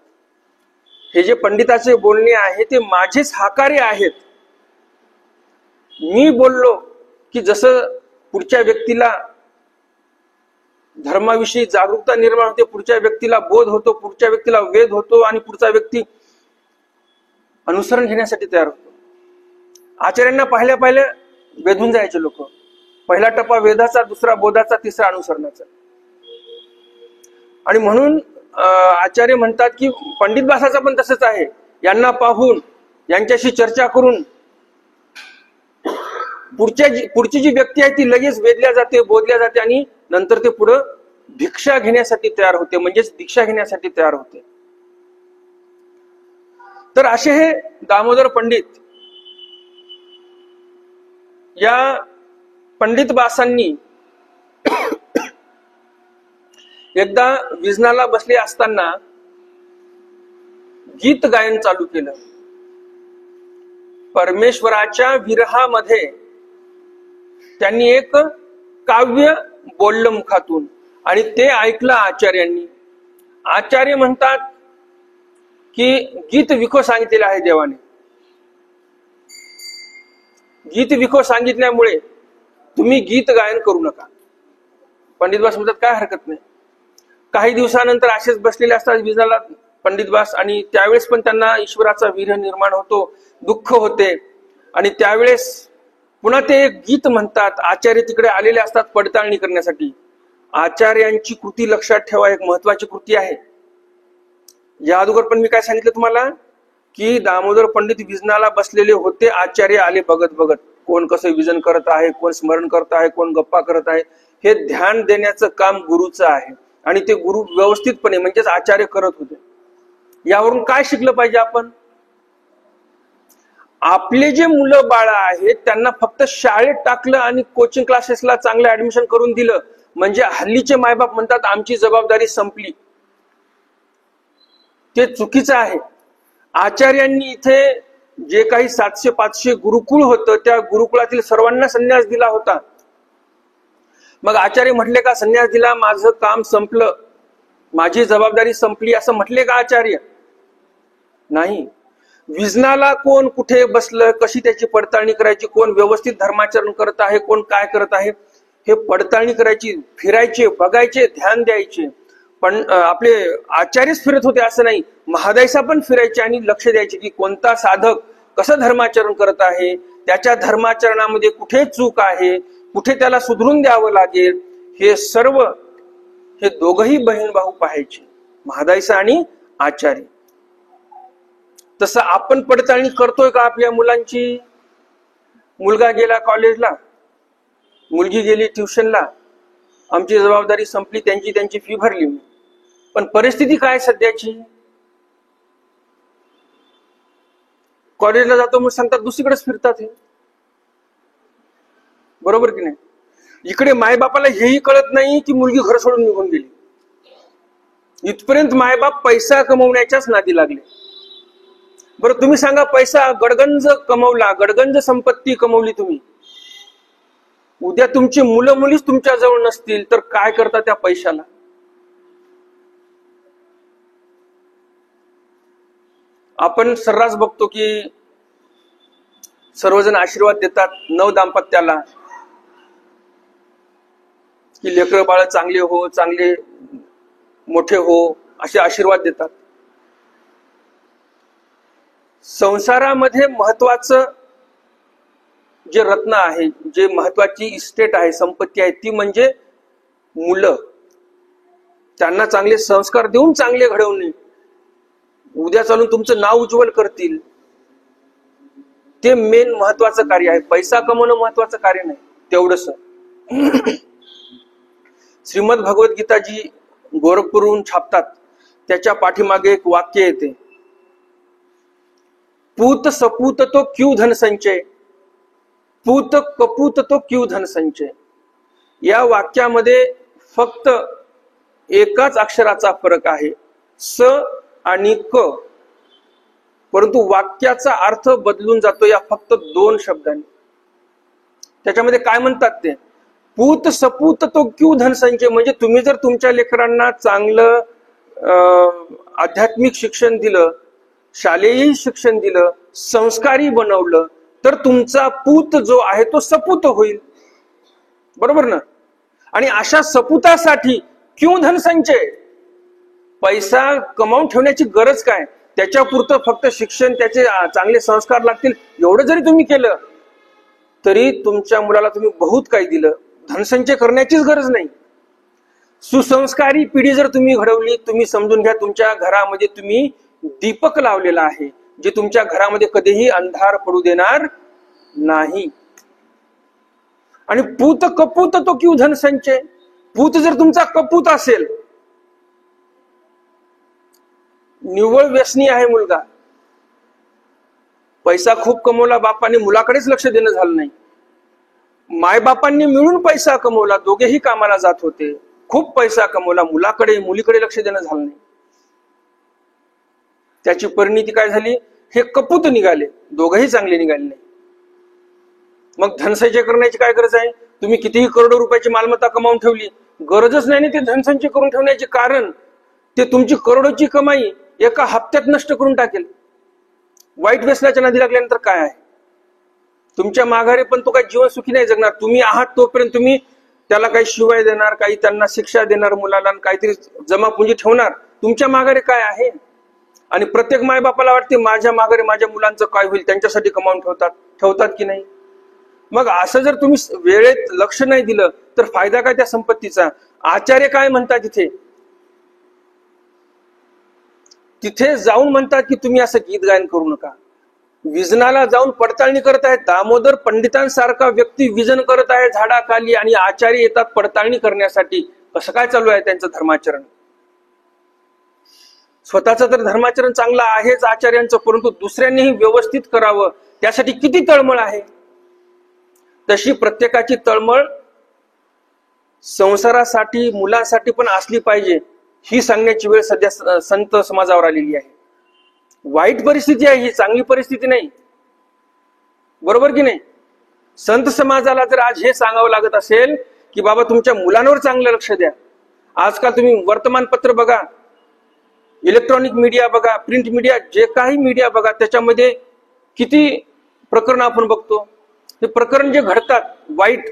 हे जे पंडिताचे बोलणे आहे ते माझेच हकारे आहेत. मी बोललो की जसं पुढच्या व्यक्तीला धर्माविषयी जागरूकता निर्माण होते, पुढच्या व्यक्तीला बोध होतो, पुढच्या व्यक्तीला वेध होतो आणि पुढचा व्यक्ती अनुसरण घेण्यासाठी तयार होतो. आचार्यांना पाहिल्या पाहिल्या वेधून जायचे लोक. पहिला टप्पा वेदाचा, दुसरा बोधाचा, तिसरा अनुसरणाचा. आणि म्हणून आचार्य म्हणतात की पंडित व्यासाचा पण तसंच आहे. यांना पाहून, यांच्याशी चर्चा करून पुढची जी व्यक्ती आहे ती लगेच वेधल्या जाते, बोधल्या जाते आणि नंतर ते पुढं भिक्षा घेण्यासाठी तयार होते, म्हणजेच दीक्षा घेण्यासाठी तयार होते. तर असे हे दामोदर पंडित, या पंडित व्यासांनी एकदा विजनाला बसले असताना गीत गायन चालू केलं. परमेश्वराच्या विरहामध्ये त्यांनी एक काव्य बोललं मुखातून आणि ते ऐकलं आचार्यांनी. आचार्य म्हणतात की गीत विखो सांगितलेलं आहे देवाने. गीत विखो सांगितल्यामुळे तुम्ही गीत गायन करू नका. पंडितबास म्हणतात काय हरकत नाही. काही दिवसानंतर असेच बसलेले असतात विजनाला पंडितबास, आणि त्यावेळेस पण त्यांना ईश्वराचा विरह निर्माण होतो, दुःख होते, आणि त्यावेळेस पुन्हा ते एक गीत म्हणतात. आचार्य तिकडे आलेले असतात पडताळणी करण्यासाठी. आचार्यांची कृती लक्षात ठेवा, एक महत्वाची कृती आहे. या अगोदर पण मी काय सांगितलं तुम्हाला की दामोदर पंडित विजनाला बसलेले होते. आचार्य आले बघत बघत, कोण कसं विजन करत आहे, कोण स्मरण करत आहे, कोण गप्पा करत आहे, हे ध्यान देण्याचं काम गुरुचं आहे. आणि ते गुरु व्यवस्थितपणे म्हणजेच आचार्य करत होते. यावरून काय शिकलं पाहिजे आपण? आपले जे मुलं बाळ आहेत त्यांना फक्त शाळेत टाकलं आणि कोचिंग क्लासेसला चांगलं ऍडमिशन करून दिलं म्हणजे हल्लीचे मायबाप म्हणतात आमची जबाबदारी संपली. ते चुकीचं आहे. आचार्यांनी इथे जे काही 700-500 गुरुकुळ होतं त्या गुरुकुळातील सर्वांना संन्यास दिला होता. मग आचार्य म्हटले का संन्यास दिला, माझं काम संपलं, माझी जबाबदारी संपली, असं म्हटले का आचार्य? नाही. विजनाला कोण कुठे बसलं, कशी त्याची पडताळणी करायची, कोण व्यवस्थित धर्माचरण करत आहे, कोण काय करत आहे, हे पडताळणी करायची, फिरायचे, बघायचे, ध्यान द्यायचे. पण आपले आचार्यच फिरत होते असं नाही, महादायसा पण फिरायचे आणि लक्ष द्यायचे की कोणता साधक कसं धर्माचरण करत आहे, त्याच्या धर्माचरणामध्ये कुठे चूक आहे, कुठे त्याला सुधरून द्यावं लागेल, हे सर्व हे दोघही बहीण भाऊ पाहायचे, महादायसा आणि आचार्य. तसं आपण पडताळणी करतोय का आपल्या मुलांची? मुलगा गेला कॉलेजला, मुलगी गेली ट्युशनला, आमची जबाबदारी संपली, त्यांची फी भरली, पण परिस्थिती काय सध्याची? कॉलेजला जातो म्हणून सांगतात दुसरीकडेच फिरतात. हे बरोबर की नाही? इकडे मायबापाला हेही कळत नाही की मुलगी घर सोडून निघून गेली. इथपर्यंत मायबाप पैसा कमवण्याच्याच नादी लागले. बरं तुम्ही सांगा, पैसा गडगंज कमवला, गडगंज संपत्ती कमवली तुम्ही, उद्या तुमची मुलं मुलीच तुमच्या जवळ नसतील तर काय करता त्या पैशाला? आपण सर्रास बघतो की सर्वजण आशीर्वाद देतात नव दाम्पत्याला की लेकरं बाळ चांगले हो, चांगले मोठे हो, असे आशीर्वाद देतात. संसारामध्ये महत्वाचं जे रत्न आहे, जे महत्वाची इस्टेट आहे, संपत्ती आहे, ती म्हणजे मुलं. त्यांना चांगले संस्कार देऊन चांगले घडवणे, उद्या चालून तुमचं नाव उज्ज्वल करतील, ते मेन महत्वाचं कार्य आहे. पैसा कमवणं महत्वाचं कार्य नाही तेवढंच. श्रीमद भगवद्गीता जी गोरखपूरहून छापतात त्याच्या पाठीमागे एक वाक्य येते, पूत सपूत तो क्यू धन संचय, पूत कपूत तो क्यू धन संचय. या वाक्यामध्ये फक्त एकाच अक्षराचा फरक आहे, स आणि क, परंतु वाक्याचा अर्थ बदलून जातो या फक्त 2 शब्दांनी. त्याच्यामध्ये काय म्हणतात ते, पूत सपूत तो क्यू धन संचय, म्हणजे तुम्ही जर तुमच्या लेकरांना चांगलं आध्यात्मिक शिक्षण दिलं, शालेय शिक्षण दिलं, संस्कारी बनवलं, तर तुमचा पूत जो आहे तो सपूत होईल. बरोबर ना? आणि अशा सपूतासाठी क्यू धन संचय, पैसा कमावून ठेवण्याची गरज काय, त्याच्या पुरतं फक्त शिक्षण, त्याचे चांगले संस्कार लागतील, एवढं जरी तुम्ही केलं तरी तुमच्या मुलाला तुम्ही बहुत काही दिलं. धनसंचय करण्याचीच गरज नाही. सुसंस्कारी पिढी जर तुम्ही घडवली, तुम्ही समजून घ्या तुमच्या घरामध्ये तुम्ही दीपक लावलेला आहे, जे तुमच्या घरामध्ये कधीही अंधार पडू देणार नाही. आणि पूत कपूत तो क्यू धन संचय, पूत जर तुमचा कपूत असेल, निव्वळ व्यसनी आहे मुलगा, पैसा खूप कमवला बापाने, मुलाकडेच लक्ष देणं झालं नाही, मायबापांनी मिळून पैसा कमवला, दोघेही कामाला जात होते, खूप पैसा कमवला, मुलीकडे लक्ष देणं झालं नाही. त्याची परिणिती काय झाली? हे कपूत निघाले, दोघंही चांगले निघाले नाही. मग धनसंचय करण्याची काय गरज आहे? तुम्ही कितीही करोडो रुपयाची मालमत्ता कमावून ठेवली, गरजच नाही ना ते धनसंचय करून ठेवण्याचे. कारण ते तुमची करोडोची कमाई एका हप्त्यात नष्ट करून टाकेल. वाईट व्यसनाच्या नादी लागल्यानंतर काय आहे? तुमच्या माघारी पण तो काही जीवन सुखी नाही जगणार. तुम्ही आहात तोपर्यंत तुम्ही त्याला काही शिवाय देणार, काही त्यांना शिक्षा देणार, मुलाला काहीतरी जमापुंजी ठेवणार. तुमच्या माघारी काय आहे? आणि प्रत्येक मायबापाला वाटते माझ्या माघारी माझ्या मुलांचं काय होईल, त्यांच्यासाठी कमावून ठेवतात की नाही. मग असं जर तुम्ही वेळेत लक्ष नाही दिलं तर फायदा काय त्या संपत्तीचा? आचार्य काय म्हणतात तिथे जाऊन म्हणतात की तुम्ही असं गीत गायन करू नका. विजनाला जाऊन पडताळणी करत आहेत. दामोदर पंडितांसारखा व्यक्ती विजन करत आहे झाडाखाली, आणि आचार्य येतात पडताळणी करण्यासाठी. कसं काय चालू आहे त्यांचं धर्माचरण? स्वतःचं तर धर्माचरण चांगलं आहेच आचार्यांचं, परंतु दुसऱ्यांनीही व्यवस्थित करावं त्यासाठी किती तळमळ आहे. तशी प्रत्येकाची तळमळ संसारासाठी, मुलांसाठी पण असली पाहिजे, ही सांगण्याची वेळ सध्या संत समाजावर आलेली आहे. वाईट परिस्थिती आहे ही, चांगली परिस्थिती नाही. बरोबर की नाही? संत समाजाला जर आज हे सांगावं लागत असेल की बाबा तुमच्या मुलांवर चांगलं लक्ष द्या. आजकाल तुम्ही वर्तमानपत्र बघा, इलेक्ट्रॉनिक मीडिया बघा, प्रिंट मीडिया, जे काही मीडिया बघा, त्याच्यामध्ये किती प्रकरण आपण बघतो. हे प्रकरण जे घडतात वाईट,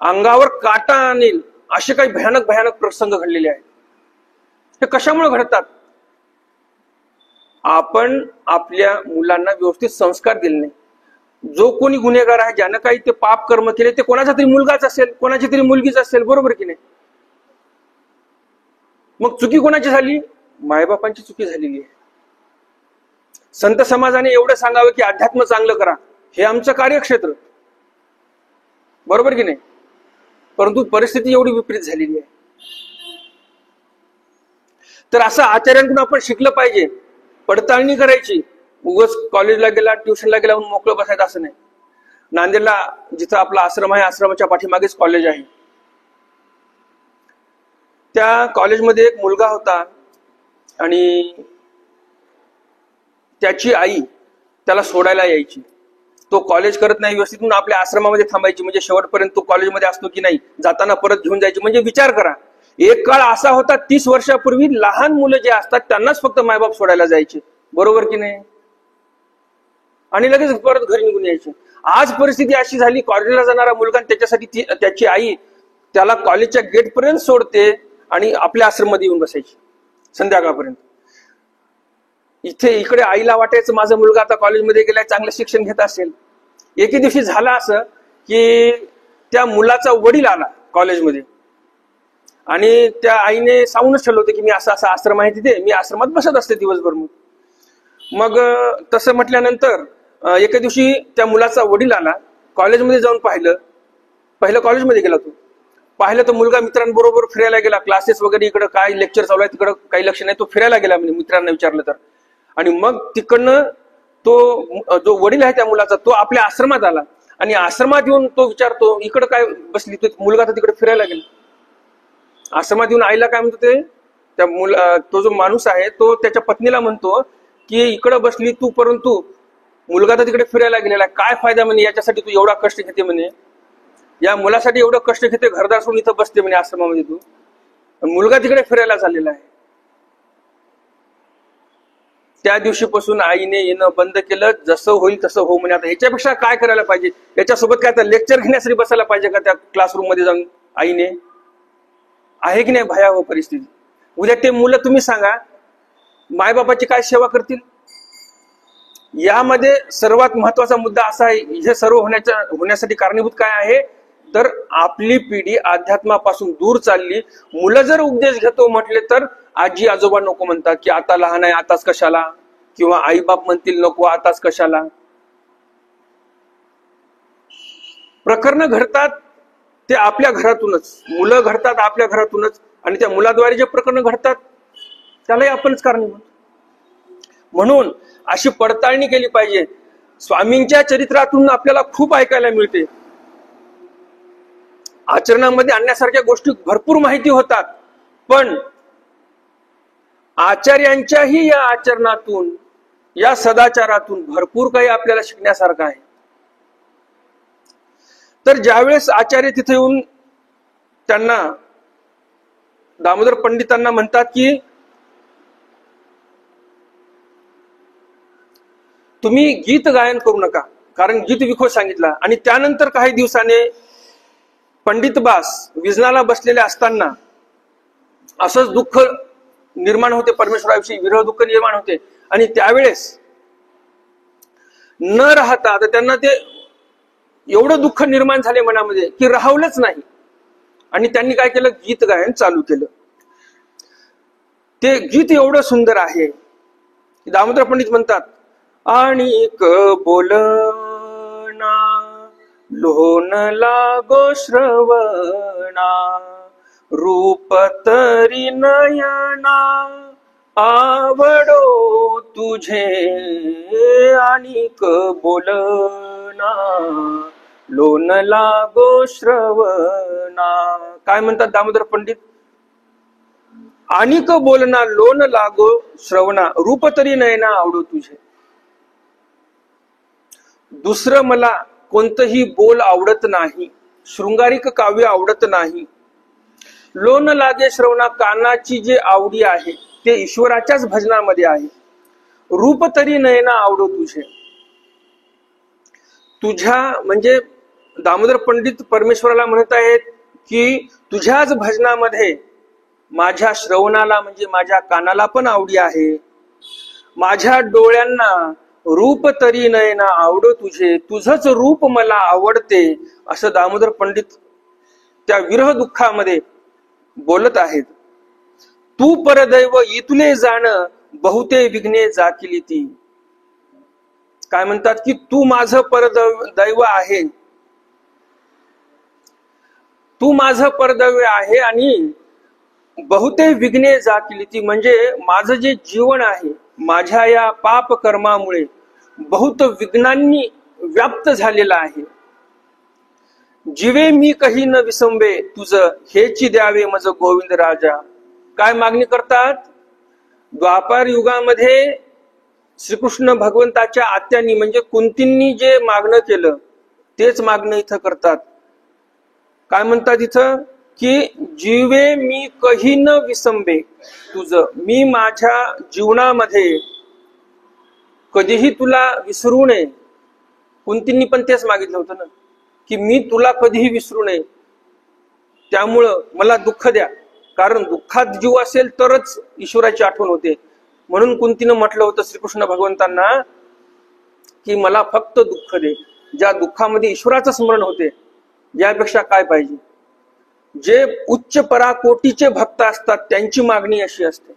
अंगावर काटा आणेल असे काही भयानक भयानक प्रसंग घडलेले आहेत. हे कशामुळे घडतात? आपण आपल्या मुलांना व्यवस्थित संस्कार दिले नाही. जो कोणी गुन्हेगार आहे, ज्यानं काही ते पाप कर्म केले, ते कोणाचा तरी मुलगाच असेल, कोणाची तरी मुलगीच असेल. बरोबर की नाही? मग चुकी कोणाची झाली? मायबापांची चुकी झालेली आहे. संत समाजाने एवढं सांगावं की अध्यात्म चांगलं करा, हे आमचं कार्यक्षेत्र. बरोबर की नाही? परंतु परिस्थिती एवढी विपरीत झालेली आहे. तर असं आचार्यांकडून आपण शिकलं पाहिजे. पडताळणी करायची. उगाच कॉलेजला गेला, ट्युशनला गेला म्हणून मोकळं बसायचं असं नाही. नांदेडला जिथं आपला आश्रम आहे, आश्रमाच्या पाठीमागेच कॉलेज आहे. त्या कॉलेजमध्ये एक मुलगा होता आणि त्याची आई त्याला सोडायला यायची. तो कॉलेज करत नाही व्यवस्थित म्हणून आपल्या आश्रमामध्ये थांबायची. म्हणजे शेवटपर्यंत तो कॉलेजमध्ये असतो की नाही, जाताना परत घेऊन जायची. म्हणजे विचार करा, एक काळ असा होता 30 वर्षापूर्वी लहान मुलं जे असतात त्यांनाच फक्त मायबाप सोडायला जायचे. बरोबर की नाही? आणि लगेच परत घरी निघून यायचे. आज परिस्थिती अशी झाली, कॉलेजला जाणारा मुलगा त्याच्यासाठी त्याची आई त्याला कॉलेजच्या गेटपर्यंत सोडते आणि आपल्या आश्रममध्ये येऊन बसायची संध्याकाळपर्यंत. इकडे आईला वाटायचं माझा मुलगा आता कॉलेजमध्ये गेलाय, चांगलं शिक्षण घेत असेल. एके दिवशी झालं असं की त्या मुलाचा वडील आला कॉलेजमध्ये आणि त्या आईने सांगूनच ठेवलं होतं की मी असं असं आश्रम आहे तिथे, मी आश्रमात बसत असते दिवसभर. मग तसं म्हटल्यानंतर एके दिवशी त्या मुलाचा वडील आला, कॉलेजमध्ये जाऊन पहिलं कॉलेजमध्ये गेला. तो पाहिलं तर मुलगा मित्रांबरोबर फिरायला गेला. क्लासेस वगैरे इकडं काय लेक्चर चालू आहे तिकडं काही लक्ष नाही. तो फिरायला गेला म्हणजे मित्रांना विचारलं तर. आणि मग तिकडनं तो जो वडील आहे त्या मुलाचा तो आपल्या आश्रमात आला आणि आश्रमात येऊन तो विचारतो इकडं काय बसली, तो मुलगा तर तिकडे फिरायला गेला. आश्रमात येऊन आईला काय म्हणतो ते तो जो माणूस आहे तो त्याच्या पत्नीला म्हणतो की इकडं बसली तू, परंतु मुलगा तर तिकडे फिरायला गेलेला, काय फायदा म्हणे याच्यासाठी तू एवढा कष्ट घेते म्हणे, या मुलासाठी एवढं कष्ट घेते, घरदार सोडून इथं बसते म्हणे आश्रमामध्ये तू, मुलगा तिकडे फिरायला चाललेला आहे. त्या दिवशीपासून आईने येणं बंद केलं. जसं होईल तसं हो म्हणे. आता ह्याच्यापेक्षा काय करायला पाहिजे? याच्यासोबत काय आता लेक्चर घेण्यासाठी बसायला पाहिजे का त्या क्लासरूम मध्ये जाऊन आईने? आहे की नाही भयावह परिस्थिती? उद्या ते मुलं तुम्ही सांगा मायबापाची काय सेवा करतील? यामध्ये सर्वात महत्वाचा मुद्दा असा आहे, हे सर्व होण्यासाठी कारणीभूत काय आहे तर आपली पिढी अध्यात्मापासून दूर चालली. मुलं जर उपदेश घेतो म्हटले तर आजी आजोबा नको म्हणतात की आता लहान आहे आताच कशाला, किंवा आई बाप म्हणतील नको आताच कशाला. प्रकरणं घडतात ते आपल्या घरातूनच, मुलं घडतात आपल्या घरातूनच, आणि त्या मुलाद्वारे जे प्रकरणं घडतात त्यालाही आपणच कारणीभूत. म्हणून अशी पडताळणी केली पाहिजे. स्वामींच्या चरित्रातून आपल्याला खूप ऐकायला मिळते. आचरणामध्ये आणण्यासारख्या गोष्टी भरपूर माहिती होतात, पण आचार्यांच्याही या आचरणातून, या सदाचारातून भरपूर काही आपल्याला शिकण्यासारखं आहे. तर ज्यावेळेस आचार्य तिथे येऊन त्यांना, दामोदर पंडितांना म्हणतात की तुम्ही गीत गायन करू नका, कारण गीत विखो सांगितला. आणि त्यानंतर काही दिवसाने पंडित बास विजनाला बसलेले असताना असंच दुःख निर्माण होते, परमेश्वराविषयी विरह दुःख निर्माण होते. आणि त्यावेळेस न राहता त्यांना ते एवढं दुःख निर्माण झाले मनामध्ये की राहवलंच नाही. आणि त्यांनी काय केलं, गीत गायन चालू केलं. ते गीत एवढं सुंदर आहे की दामोदर पंडित म्हणतात, आणिक बोलना लोन लागो श्रवणा, रूप तरी नयना आवडो तुझे, आणिक बोलना लोन लागो श्रवणा. काय म्हणतात दामोदर पंडित, आणिक बोलना लोन लागो श्रवणा, रूप तरी नयना आवडो तुझे. दुसरं मला कोणतंही बोल आवडत नाही, शृंगारिक काव्य आवडत नाही. लोन लागे श्रवणा, कानाची जे आवडी आहे ते ईश्वराच्याच भजनामध्ये आहे. रूप तरी नयना आवडो तुझे. तुझ्या म्हणजे दामोदर पंडित परमेश्वराला म्हणत आहेत की तुझ्याच भजनामध्ये माझ्या श्रवणाला म्हणजे माझ्या कानाला पण आवडी आहे. माझ्या डोळ्यांना रूप तरी नयना आवडो तुझे, तुझंच रूप मला आवडते, असं दामोदर पंडित त्या विरह दुःखामध्ये बोलत आहेत. तू परदैव इतुले जाण, बहुते विघ्ने जाकिली ती. काय म्हणतात की तू माझं परदैव आहे, तू माझं परदैव आहे आणि बहुते विघ्ने जाकिली ती, म्हणजे माझं जे जीवन आहे माझ्या या पाप कर्मामुळे बहुत विघ्नांनी व्याप्त झालेला आहे. जीवे मी कही न विसंबे तुझ, हेची द्यावे मज गोविंद राजा. काय मागणी करतात, द्वापार युगामध्ये श्रीकृष्ण भगवंताच्या आत्यांनी म्हणजे कुंतींनी जे मागणं केलं तेच मागणं इथं करतात. काय म्हणतात इथं की जीवे मी कही न विसंबे तुझ, मी माझ्या जीवनामध्ये कधीही तुला विसरू नये. कुंतींनी पण तेच मागितलं होतं ना की मी तुला कधीही विसरू नये, त्यामुळं मला दुःख द्या, कारण दुःखात जीव असेल तरच ईश्वराची आठवण होते. म्हणून कुंतीनं म्हटलं होतं श्रीकृष्ण भगवंतांना की मला फक्त दुःख दे. ज्या दुःखामध्ये ईश्वराचं स्मरण होते, यापेक्षा काय पाहिजे. जे उच्च पराकोटीचे भक्त असतात त्यांची मागणी अशी असते.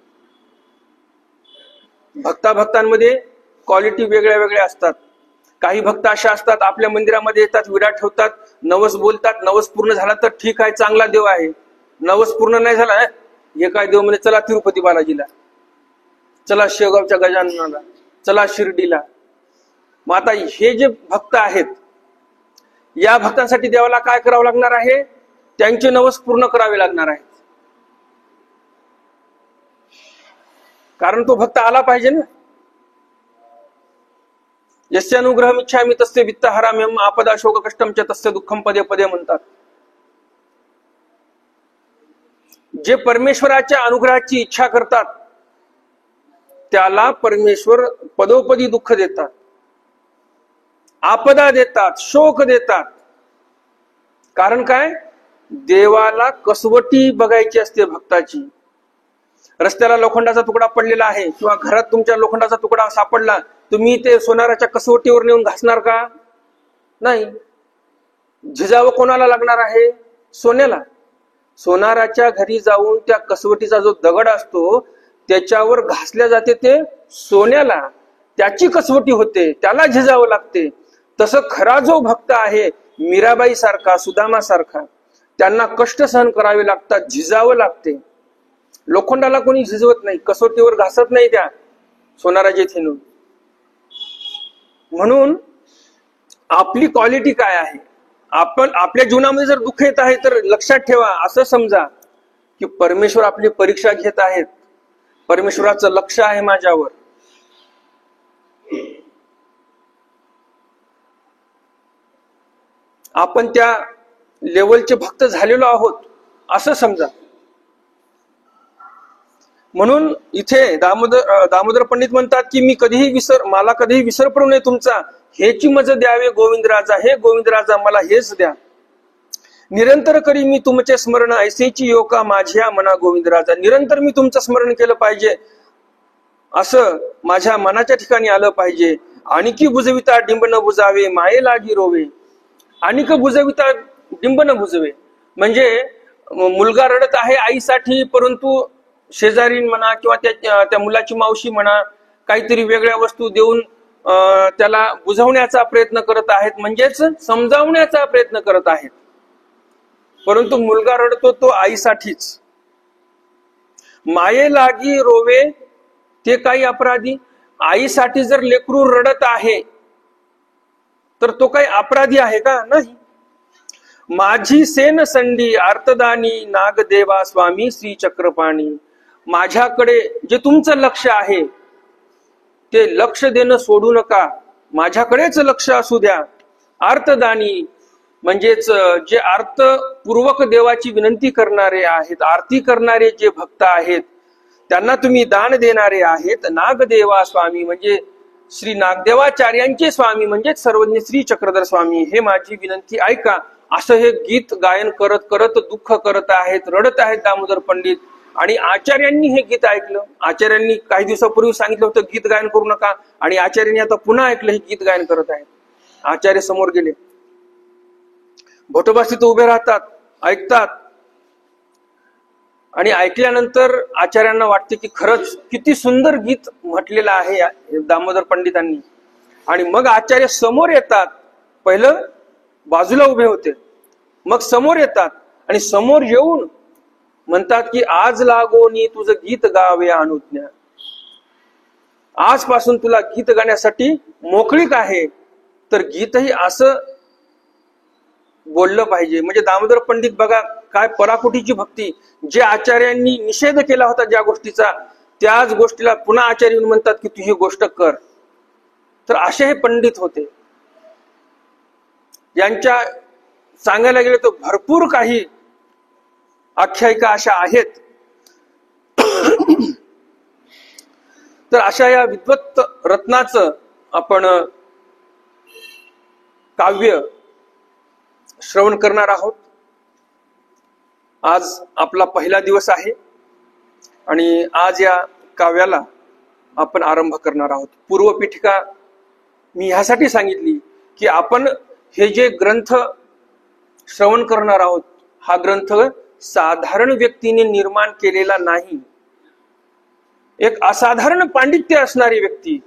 भक्तांमध्ये क्वालिटी वेगळ्या वेगळ्या असतात. काही भक्त अशा असतात आपल्या मंदिरामध्ये येतात, विडा ठेवतात, नवस बोलतात, नवस पूर्ण झाला तर ठीक आहे, चांगला देव आहे. नवस पूर्ण नाही झाला, हे काय देव म्हणजे चला तिरुपती बालाजीला, चला शेगावच्या गजाननाला, चला शिर्डीला. मग आता हे जे भक्त आहेत या भक्तांसाठी देवाला काय करावं लागणार आहे, त्यांचे नवस पूर्ण करावे लागणार आहेत. कारण तो भक्त आला पाहिजे ना. यस्य अनुग्रहम इच्छामि तस्य वित्तहराम्यहम् आपदा शोक कष्टम च तस्य दुःखम पदे पदे म्हणतात. जे परमेश्वराच्या अनुग्रहाची इच्छा करतात त्याला परमेश्वर पदोपदी दुःख देतात, आपदा देतात, शोक देतात. कारण काय, देवाला कसवटी बघायची असते भक्ताची. रस्त्याला लोखंडाचा तुकडा पडलेला आहे किंवा घरात तुमच्या लोखंडाचा तुकडा सापडला, तुम्ही ते सोनाराच्या कसवटीवर नेऊन घासणार का? नाही. झिजावं कोणाला लागणार आहे? सोन्याला. सोनाराच्या घरी जाऊन त्या कसवटीचा जो दगड असतो त्याच्यावर घासल्या जाते ते सोन्याला, त्याची कसवटी होते, त्याला झिजावं लागते. तसं खरा जो भक्त आहे मीराबाई सारखा, सुदामा सारखा, त्यांना कष्ट सहन करावे लागतात, झिजावं लागते. लोखंडाला कोणी झिजवत नाही, कसोटीवर घासत नाही त्या सोनाराचे थिनून. म्हणून आपली क्वालिटी काय आहे, आपण आपल्या जीवनामध्ये जर दुःख येत आहे तर लक्षात ठेवा, असं समजा की परमेश्वर आपली परीक्षा घेत आहेत, परमेश्वराचं लक्ष आहे माझ्यावर. आपण त्या लेवलचे भक्त झालेलो आहोत असं समजा. म्हणून इथे दामोदर पंडित म्हणतात की मला कधीही विसर पडू नये तुमचा, हेची मज द्यावे गोविंदराजा, हे गोविंदराजा मला हेच द्या. निरंतर करी मी तुमचे स्मरण, ऐसेची योका माझ्या मना गोविंदराजा. निरंतर मी तुमचं स्मरण केलं पाहिजे, असं माझ्या मनाच्या ठिकाणी आलं पाहिजे. आणिकी बुजविता डिंब न बुजावे, माये लागी रोवे. आणिक बुजविता डिंब न बुजवे म्हणजे मुलगा रडत आहे आईसाठी, परंतु शेजारी म्हणा किंवा त्या मुलाची मावशी म्हणा काहीतरी वेगळ्या वस्तू देऊन त्याला बुझवण्याचा प्रयत्न करत आहेत, म्हणजेच समजावण्याचा प्रयत्न करत आहेत. परंतु मुलगा रडतो तो आईसाठीच. माये लागी रोवे ते काही अपराधी. आईसाठी जर लेकरू रडत आहे तर तो काही अपराधी आहे का? नाही. माझी सेन संडी आर्तदानी नागदेवा स्वामी श्री चक्रपाणी. माझ्याकडे जे तुमचं लक्ष आहे ते लक्ष देणं सोडू नका, माझ्याकडेच लक्ष असू द्या. आर्तदानी म्हणजेच जे आर्तपूर्वक देवाची विनंती करणारे आहेत, आरती करणारे जे भक्त आहेत त्यांना तुम्ही दान देणारे आहेत. नागदेवा स्वामी म्हणजे श्री नागदेवाचार्यांचे स्वामी म्हणजेच सर्वज्ञ श्री चक्रधर स्वामी, हे माझी विनंती ऐका. असं हे गीत गायन करत करत दुःख करत आहेत, रडत आहेत दामोदर पंडित. आणि आचार्यांनी हे गीत ऐकलं. आचार्यांनी काही दिवसापूर्वी सांगितलं होतं गीत गायन करू नका, आणि आचार्यांनी आता पुन्हा ऐकलं हे गीत गायन करत आहेत. आचार्य समोर गेले, भटोबा तिथे उभे राहतात, ऐकतात. आणि ऐकल्यानंतर आचार्यांना वाटते की खरंच किती सुंदर गीत म्हटलेलं आहे दामोदर पंडितांनी. आणि मग आचार्य समोर येतात. पहिलं बाजूला उभे होते, मग समोर येतात आणि समोर येऊन म्हणतात की आज लागोनी तुझं गीत गावे अनुज्ञा. आजपासून तुला गीत गाण्यासाठी मोकळीक आहे. तर गीतही असं बोललं पाहिजे. म्हणजे दामोदर पंडित बघा काय पराकोटीची भक्ती. जे आचार्यांनी निषेध केला होता ज्या गोष्टीचा, त्याच गोष्टीला पुन्हा आचार्य म्हणतात की तू ही गोष्ट कर. तर असे हे पंडित होते. यांच्या सांगायला गेले तर भरपूर काही आख्यायिका अशा आहेत. तर अशा या विद्वत रत्नाचं आपण काव्य श्रवण करणार आहोत. आज आपला पहिला दिवस आहे आणि आज या काव्याला आपण आरंभ करणार आहोत. पूर्वपीठिका मी ह्यासाठी सांगितली की आपण हे जे ग्रंथ श्रवण करणार आहोत, हा ग्रंथ साधारण व्यक्तीने निर्माण केलेला नाही. एक असाधारण पांडित्य असणारी व्यक्ती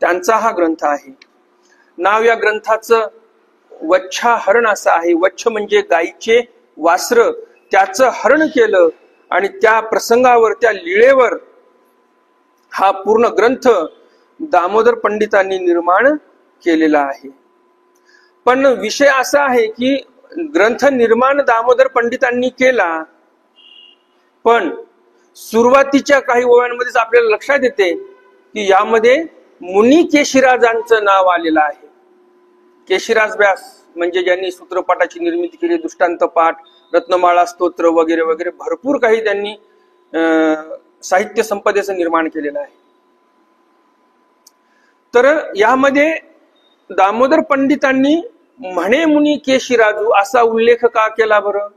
त्यांचा हा ग्रंथ आहे. नाव या ग्रंथाचं वच्छाहरण असं आहे. वच्छ म्हणजे गायीचे वासर, त्याचं हरण केलं आणि त्या प्रसंगावर, त्या लीळेवर हा पूर्ण ग्रंथ दामोदर पंडितांनी निर्माण केलेला आहे. पण विषय असा आहे की ग्रंथ निर्माण दामोदर पंडितांनी केला, पण सुरुवातीच्या काही ओव्यांमध्येच आपल्याला लक्षात येते की यामध्ये मुनी केशिराजांचं नाव आलेलं आहे. केशिराज व्यास म्हणजे ज्यांनी सूत्रपाठाची निर्मिती केली, दृष्टांत पाठ, रत्नमाळा स्तोत्र वगैरे वगैरे भरपूर काही त्यांनी साहित्य संपदेचं निर्माण केलेलं आहे. तर यामध्ये दामोदर पंडितांनी म्हणे मुनी केशिराजू असा उल्लेख का केला बरं?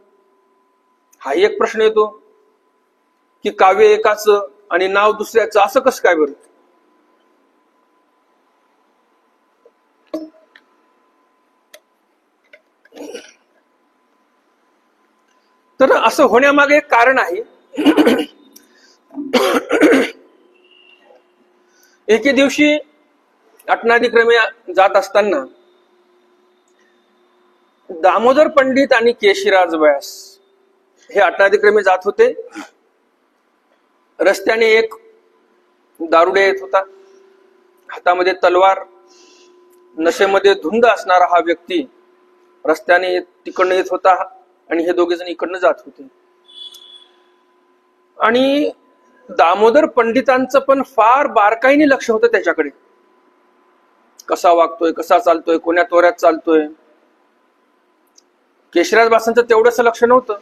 हा एक प्रश्न येतो की काव्य एकाचं आणि नाव दुसऱ्याचं असं कसं काय बरं? तर असं होण्यामागे एक कारण आहे. एके दिवशी अटनादिक्रमे जात असताना दामोदर पंडित आणि केशिराज व्यास हे अटनादिक्रमे जात होते. रस्त्याने एक दारुडे येत होता, हातामध्ये तलवार, नशेमध्ये धुंद असणारा हा व्यक्ती रस्त्याने तिकडनं येत होता आणि हे दोघे जण इकडनं जात होते. आणि दामोदर पंडितांचं पण फार बारकाईने लक्ष होतं त्याच्याकडे, कसा वागतोय, कसा चालतोय, कोण्या तोऱ्यात चालतोय. केशराज बासांचं तेवढंच लक्ष नव्हतं.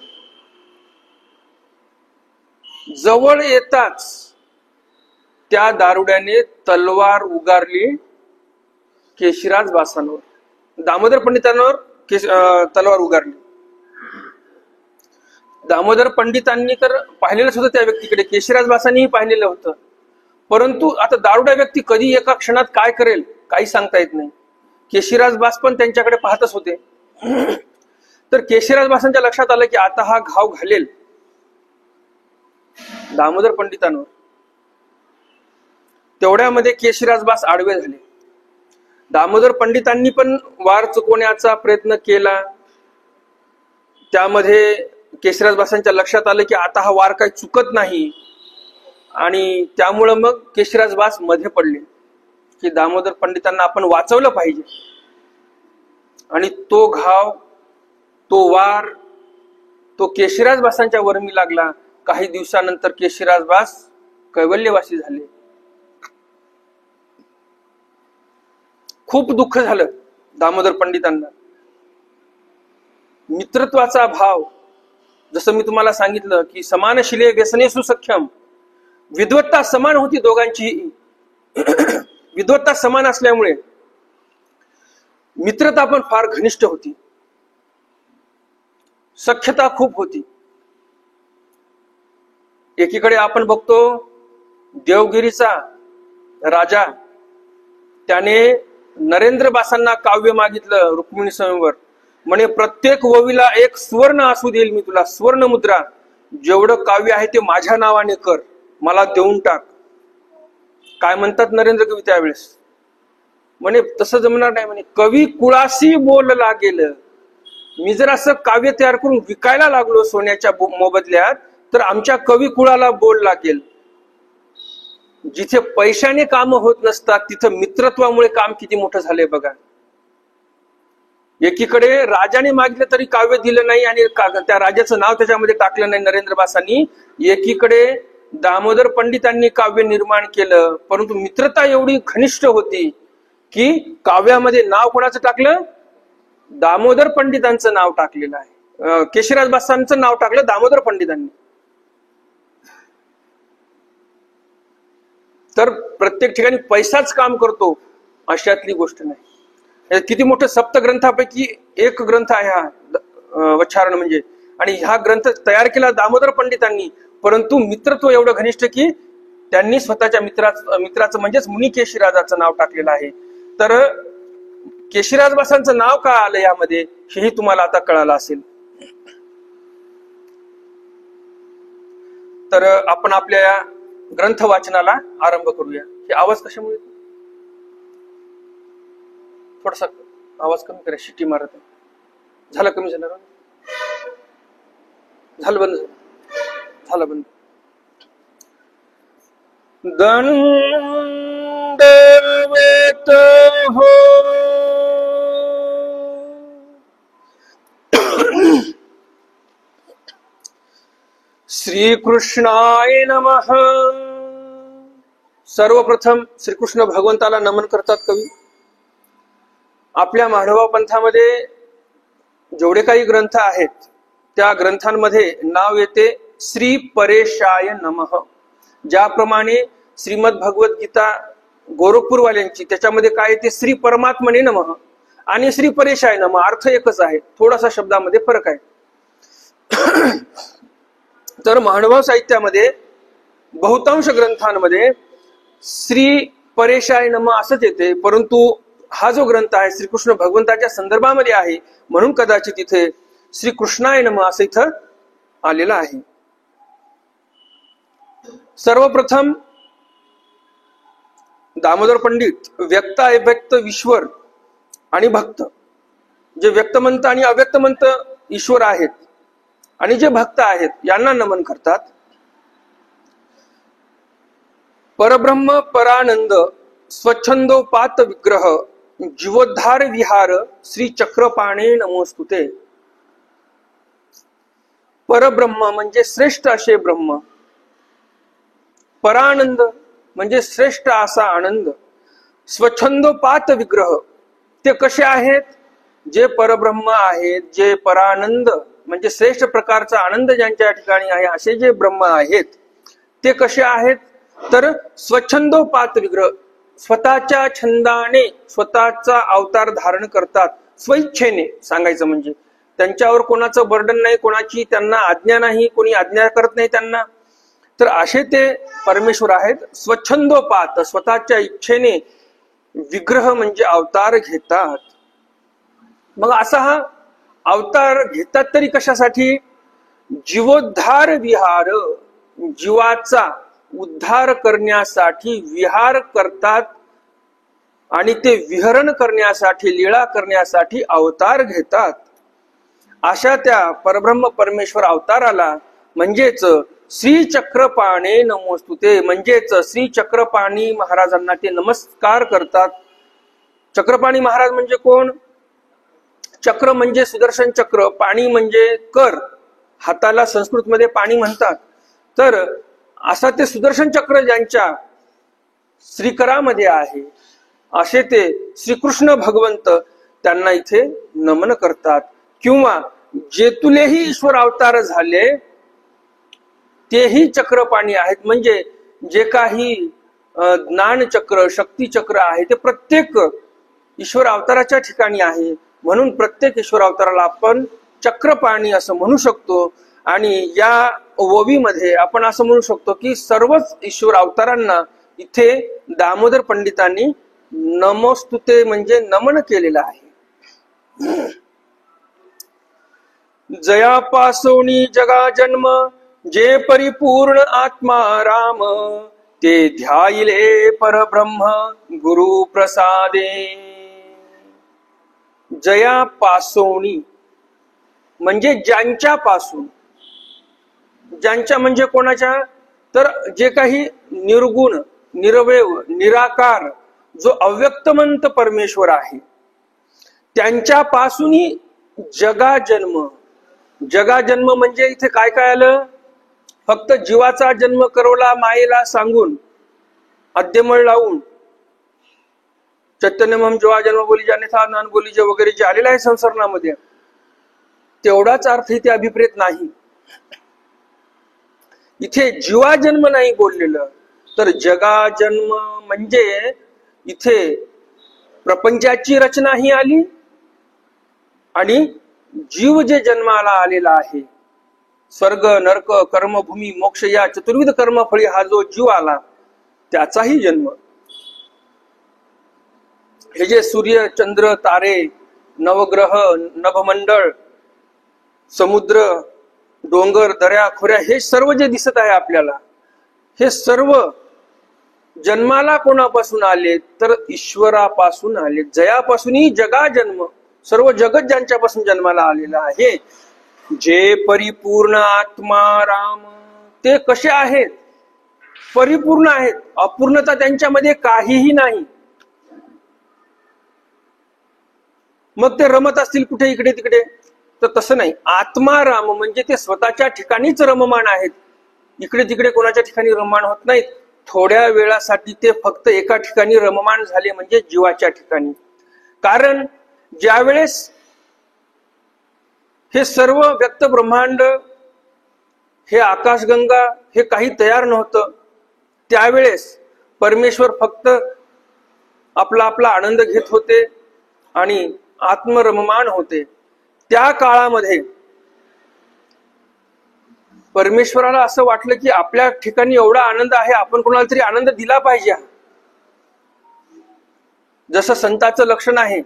जवळ येताच त्या दारुड्याने तलवार उगारली केशराज बासांवर, दामोदर पंडितांवर तलवार उगारली. दामोदर पंडितांनी तर पाहिलेलंच होतं त्या व्यक्तीकडे, केशराज बासांनीही पाहिलेलं होतं. परंतु आता दारुडा व्यक्ती कधी एका क्षणात काय करेल काही सांगता येत नाही. केशराज बास पण त्यांच्याकडे पाहतच होते. तर केशराज बासांच्या लक्षात आलं की आता हा घाव घालेल दामोदर पंडितांवर. तेवढ्यामध्ये केशराज बास आडवे झाले. दामोदर पंडितांनी पण वार चुकवण्याचा प्रयत्न केला. त्यामध्ये केशराज बासांच्या लक्षात आलं की आता हा वार काही चुकत नाही, आणि त्यामुळं मग केशराज बास मध्ये पडले की दामोदर पंडितांना आपण वाचवलं पाहिजे. आणि तो घाव, तो वार, तो केशराज बासांच्या वर्मी लागला. काही दिवसानंतर केशराज बास कैवल्यवासी झाले. खूप दुःख झालं दामोदर पंडितांना. मित्रत्वाचा भाव, जसं मी तुम्हाला सांगितलं की समानशिले व्यसने सुसख्यम, विद्वत्ता समान होती दोघांची. विद्वत्ता समान असल्यामुळे मित्रता पण फार घनिष्ठ होती, सख्यता खूप होती. एकीकडे आपण बघतो देवगिरीचा राजा, त्याने नरेंद्र बासांना काव्य मागितलं रुक्मिणी स्वयंवर. म्हणे प्रत्येक ववीला एक सुवर्ण असू देईल मी तुला, सुवर्ण मुद्रा, जेवढं काव्य आहे ते माझ्या नावाने कर, मला देऊन टाक. काय म्हणतात नरेंद्र कवी त्यावेळेस? म्हणे तसं जमणार नाही. म्हणे कवी कुळाशी बोलला गेलं, मी जर असं काव्य तयार करून विकायला लागलो सोन्याच्या मोबदल्यात तर आमच्या कवी कुळाला बोल लागेल. जिथे पैशाने काम होत नसतात तिथं मित्रत्वामुळे काम किती मोठं झालंय बघा. एकीकडे राजाने मागितलं तरी काव्य दिलं नाही आणि त्या राजाचं नाव त्याच्यामध्ये टाकलं नाही नरेंद्र बासांनी. एकीकडे दामोदर पंडितांनी काव्य निर्माण केलं, परंतु मित्रता एवढी घनिष्ठ होती की काव्यामध्ये नाव कोणाचं टाकलं? दामोदर पंडितांचं नाव टाकलेलं आहे. केशराज बासांचं नाव टाकलं दामोदर पंडितांनी. तर प्रत्येक ठिकाणी पैसाच काम करतो अशातली गोष्ट नाही. किती मोठं सप्तग्रंथापैकी एक ग्रंथ आहे हा वच्छारण म्हणजे, आणि हा ग्रंथ तयार केला दामोदर पंडितांनी. परंतु मित्रत्व एवढं घनिष्ठ की त्यांनी स्वतःच्या मित्राचं म्हणजेच मुनी केशराजाचं नाव टाकलेलं आहे. तर केशराज बासांचं नाव का आलं यामध्ये हेही तुम्हाला आता कळालं असेल. तर आपण आपल्या या ग्रंथ वाचनाला आरंभ करूया. हे आवाज कशामुळे? थोडासा आवाज कमी करा, शिटी मारत आहे. झालं कमी झालं? झालं बंद? झालं बंद. दंडवत हो श्रीकृष्णाय नमः. सर्वप्रथम श्रीकृष्ण भगवंताला नमन करतात कवी. आपल्या मानवा पंथामध्ये जेवढे काही ग्रंथ आहेत त्या ग्रंथांमध्ये नाव येते श्री परेशाय नमः. ज्याप्रमाणे श्रीमद भगवत गीता गोरखपूरवाल्यांची, त्याच्यामध्ये काय येते? श्री परमात्मने नमः आणि श्री परेशाय नमः. अर्थ एकच आहे, थोडासा शब्दामध्ये फरक आहे. तर महानुभाव साहित्यामध्ये बहुतांश ग्रंथांमध्ये श्री परेशाय नमः असंच येते, परंतु हा जो ग्रंथ आहे श्रीकृष्ण भगवंताच्या संदर्भामध्ये आहे म्हणून कदाचित इथे श्रीकृष्णाय नमः असं इथं आलेलं आहे. सर्वप्रथम दामोदर पंडित व्यक्त, अव्यक्त, ईश्वर आणि भक्त, जे व्यक्तमंत आणि अव्यक्तमंत ईश्वर आहेत आणि जे भक्त आहेत यांना नमन करतात. परब्रह्म परानंद स्वच्छंदोपात विग्रह जीवोद्धार विहार श्री चक्रपाणे नमोस्तुते. परब्रह्म म्हणजे श्रेष्ठ असे ब्रह्म, परानंद म्हणजे श्रेष्ठ असा आनंद, स्वच्छंदोपात विग्रह ते कसे आहेत? जे परब्रह्म आहेत, जे परानंद म्हणजे श्रेष्ठ प्रकारचा आनंद ज्यांच्या ठिकाणी आहे, असे जे ब्रह्म आहेत ते कसे आहेत? तर स्वच्छंदोपात विग्रह, स्वतःच्या छंदाने स्वतःचा अवतार धारण करतात, स्वइच्छेने सांगायचं म्हणजे त्यांच्यावर कोणाचं बर्डन नाही, कोणाची त्यांना आज्ञा नाही, कोणी आज्ञा करत नाही त्यांना. तर असे ते परमेश्वर आहेत. स्वच्छंदोपात स्वतःच्या इच्छेने विग्रह म्हणजे अवतार घेतात. मग असा हा अवतार घेतात तरी कशासाठी? जीवोद्धार विहार, जीवाचा उद्धार करण्यासाठी विहार करतात आणि ते विहरण करण्यासाठी, लीळा करण्यासाठी अवतार घेतात. अशा त्या परब्रह्म परमेश्वर अवताराला म्हणजेच श्री चक्रपाणे नमोस्तुते, म्हणजेच श्री चक्रपाणी महाराजांना ते नमस्कार करतात. चक्रपाणी महाराज म्हणजे कोण? चक्र म्हणजे सुदर्शन चक्र, पाणी म्हणजे कर, हाताला संस्कृत मध्ये पाणी म्हणतात. तर असा ते सुदर्शन चक्र ज्यांच्या श्रीकरामध्ये आहे, असे ते श्रीकृष्ण भगवंत त्यांना इथे नमन करतात. किंवा जेतुलेही ईश्वर अवतार झाले तेही चक्रपाणी आहेत, म्हणजे जे काही ज्ञान चक्र, शक्ती चक्र आहे ते प्रत्येक ईश्वर अवताराच्या ठिकाणी आहे. म्हणून प्रत्येक ईश्वर अवताराला आपण चक्रपाणी असं म्हणू शकतो. आणि या ओवीमध्ये आपण असं म्हणू शकतो की सर्वच ईश्वर अवतारांना इथे दामोदर पंडितांनी नमोस्तुते म्हणजे नमन केलेलं आहे. जयापासोनी जगा जन्म, जे परिपूर्ण आत्मा राम, ते ध्यायिले परब्रह्म गुरु प्रसादे. जयापासोनी म्हणजे ज्यांच्यापासून, ज्यांच्या म्हणजे कोणाच्या? तर जे काही निर्गुण, निरवयव, निराकार जो अव्यक्तमंत परमेश्वर आहे त्यांच्यापासूनही जगा जन्म. जगा जन्म म्हणजे इथे काय काय आलं? फक्त जीवाचा जन्म करवला मायेला सांगून, अद्यमळ लावून, चैतन्यमम जीवा जन्म बोली जाने था ज्ञान बोली जे वगैरे जे आलेलं आहे संसर्णामध्ये, तेवढाच अर्थ इथे अभिप्रेत नाही. इथे जीवा जन्म नाही बोललेलं, तर जगा जन्म म्हणजे इथे प्रपंचाची रचना ही आली आणि जीव जे जन्माला आलेला आहे, स्वर्ग नरक कर्मभूमी मोक्ष या चतुर्विध कर्मफळी हा जो जीव आला त्याचाही जन्म. हे जे सूर्य चंद्र तारे नवग्रह नभमंडळ समुद्र डोंगर दऱ्या खोऱ्या हे सर्व जे दिसत आहे आपल्याला, हे सर्व जन्माला कोणापासून आले? तर ईश्वरापासून आले. जयापासूनही जगा जन्म, सर्व जगत ज्यांच्यापासून जन्माला आलेला आहे. जे परिपूर्ण आत्मा राम, ते कसे आहेत? परिपूर्ण आहेत, अपूर्णता त्यांच्यामध्ये काहीही नाही. मग ते रमत असतील कुठे इकडे तिकडे? तर तसं नाही. आत्मा राम म्हणजे ते स्वतःच्या ठिकाणीच रममान आहेत, इकडे तिकडे कोणाच्या ठिकाणी रममान होत नाहीत. थोड्या वेळासाठी ते फक्त एका ठिकाणी रममान झाले म्हणजे जीवाच्या ठिकाणी. कारण ज्यावेळेस हे सर्व व्यक्त ब्रह्मांड, हे आकाशगंगा हे काही तयार नव्हतं, त्यावेळेस परमेश्वर फक्त आपला आपला आनंद घेत होते आणि आत्मरममान होते. त्या काळामध्ये परमेश्वराला असं वाटलं की आपल्या ठिकाणी एवढा आनंद आहे, आपण कोणाला तरी आनंद दिला पाहिजे. जसं संतांचं लक्षण आहे,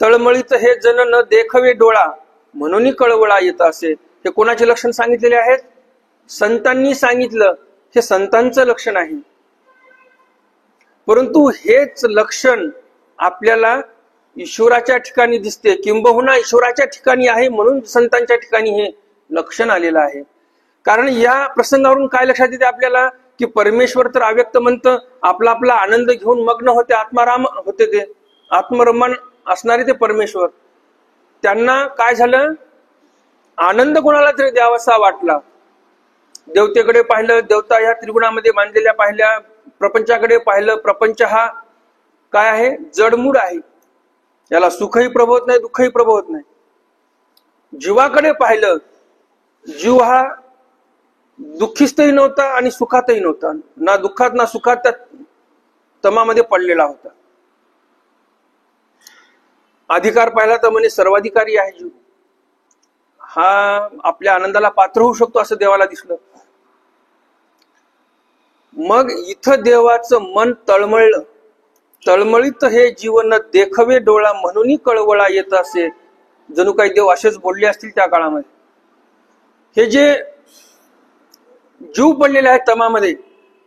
तळमळीत हे जन न देखवे डोळा, म्हणून कळवळा येत असे. हे कोणाचे लक्षण सांगितलेले आहेत? संतांनी सांगितलं. हे संतांचं लक्षण आहे. परंतु हेच लक्षण आपल्याला ईश्वराच्या ठिकाणी दिसते, किंबहुना ईश्वराच्या ठिकाणी आहे म्हणून संतांच्या ठिकाणी हे लक्षण आलेलं आहे. कारण या प्रसंगावरून काय लक्षात येते आपल्याला की परमेश्वर तर अव्यक्त म्हणतं, आपला आपला आनंद घेऊन मग्न होते, आत्माराम होते ते. आत्मरमान असणारे ते परमेश्वर, त्यांना काय झालं, आनंद कोणाला तरी द्यावासा वाटला. देवतेकडे पाहिलं, देवता ह्या त्रिगुणामध्ये मांडलेल्या पाहिल्या, प्रपंचाकडे पाहिलं, प्रपंच हा काय आहे, जडमूड आहे, याला सुखही प्रभवत नाही, दुःखही प्रभवत नाही. जीवाकडे पाहिलं, जीव हा दुःखीस्तही नव्हता आणि सुखातही नव्हता, ना दुःखात ना सुखात त्या तमामध्ये पडलेला होता. अधिकार पाहिला तर म्हणे सर्वाधिकारी आहे जीव, हा आपल्या आनंदाला पात्र होऊ शकतो असं देवाला दिसलं. मग इथं देवाचं मन तळमळलं. तळमळीत हे जीवन देखवे डोळा म्हणूनही कळवळा येत असे, जणू काही देव असेच बोलले असतील त्या काळामध्ये. हे जे जीव पडलेले आहेत तमामध्ये,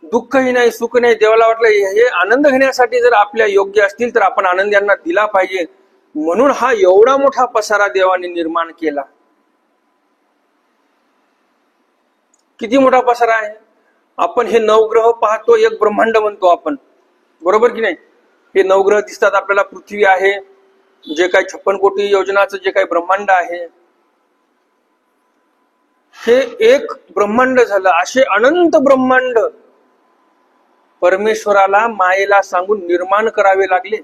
दुःखही नाही सुख नाही, देवाला वाटलं हे आनंद घेण्यासाठी जर आपल्या योग्य असतील तर आपण आनंद यांना दिला पाहिजे, म्हणून हा एवढा मोठा पसारा देवाने निर्माण केला. किती मोठा पसारा आहे. आपण हे नवग्रह पाहतो, एक ब्रह्मांड म्हणतो आपण, बरोबर की नाही. हे नवग्रह दिसतात आपल्याला, पृथ्वी आहे, जे काही 56 कोटी योजनाचं जे काही ब्रह्मांड आहे, हे एक ब्रह्मांड झालं. असे अनंत ब्रह्मांड परमेश्वराला मायेला सांगून निर्माण करावे लागले.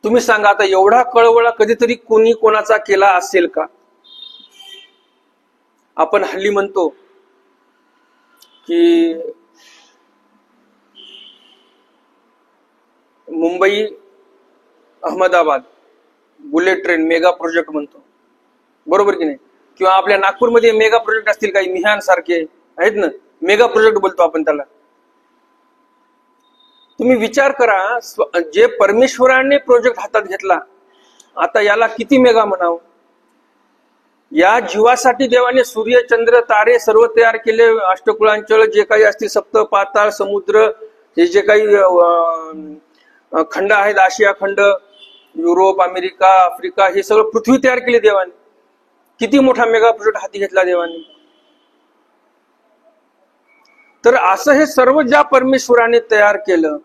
तुम्ही सांगा आता, एवढा कळवळा कधीतरी कोणी कोणाचा केला असेल का. आपण हल्ली म्हणतो की Mumbai Ahmedabad bullet train mega project म्हणतो, बरोबर की नाही. किंवा आपल्या नागपूरमध्ये मेगा प्रोजेक्ट असतील काही, मिहान सारखे आहेत ना, मेगा प्रोजेक्ट बोलतो आपण त्याला. तुम्ही विचार करा, जे परमेश्वराने प्रोजेक्ट हातात घेतला, आता याला किती मेगा म्हणावं. या जीवासाठी देवाने सूर्य चंद्र तारे सर्व तयार केले, अष्टकुळांचल जे काही असतील, सप्त पाताळ समुद्र, हे जे काही खंड आहेत, आशिया खंड, युरोप, अमेरिका, आफ्रिका, हे सगळं पृथ्वी तयार केली देवाने. किती मोठा मेगा प्रोजेक्ट हाती घेतला देवाने. तर असं हे सर्व ज्या परमेश्वराने तयार केलं,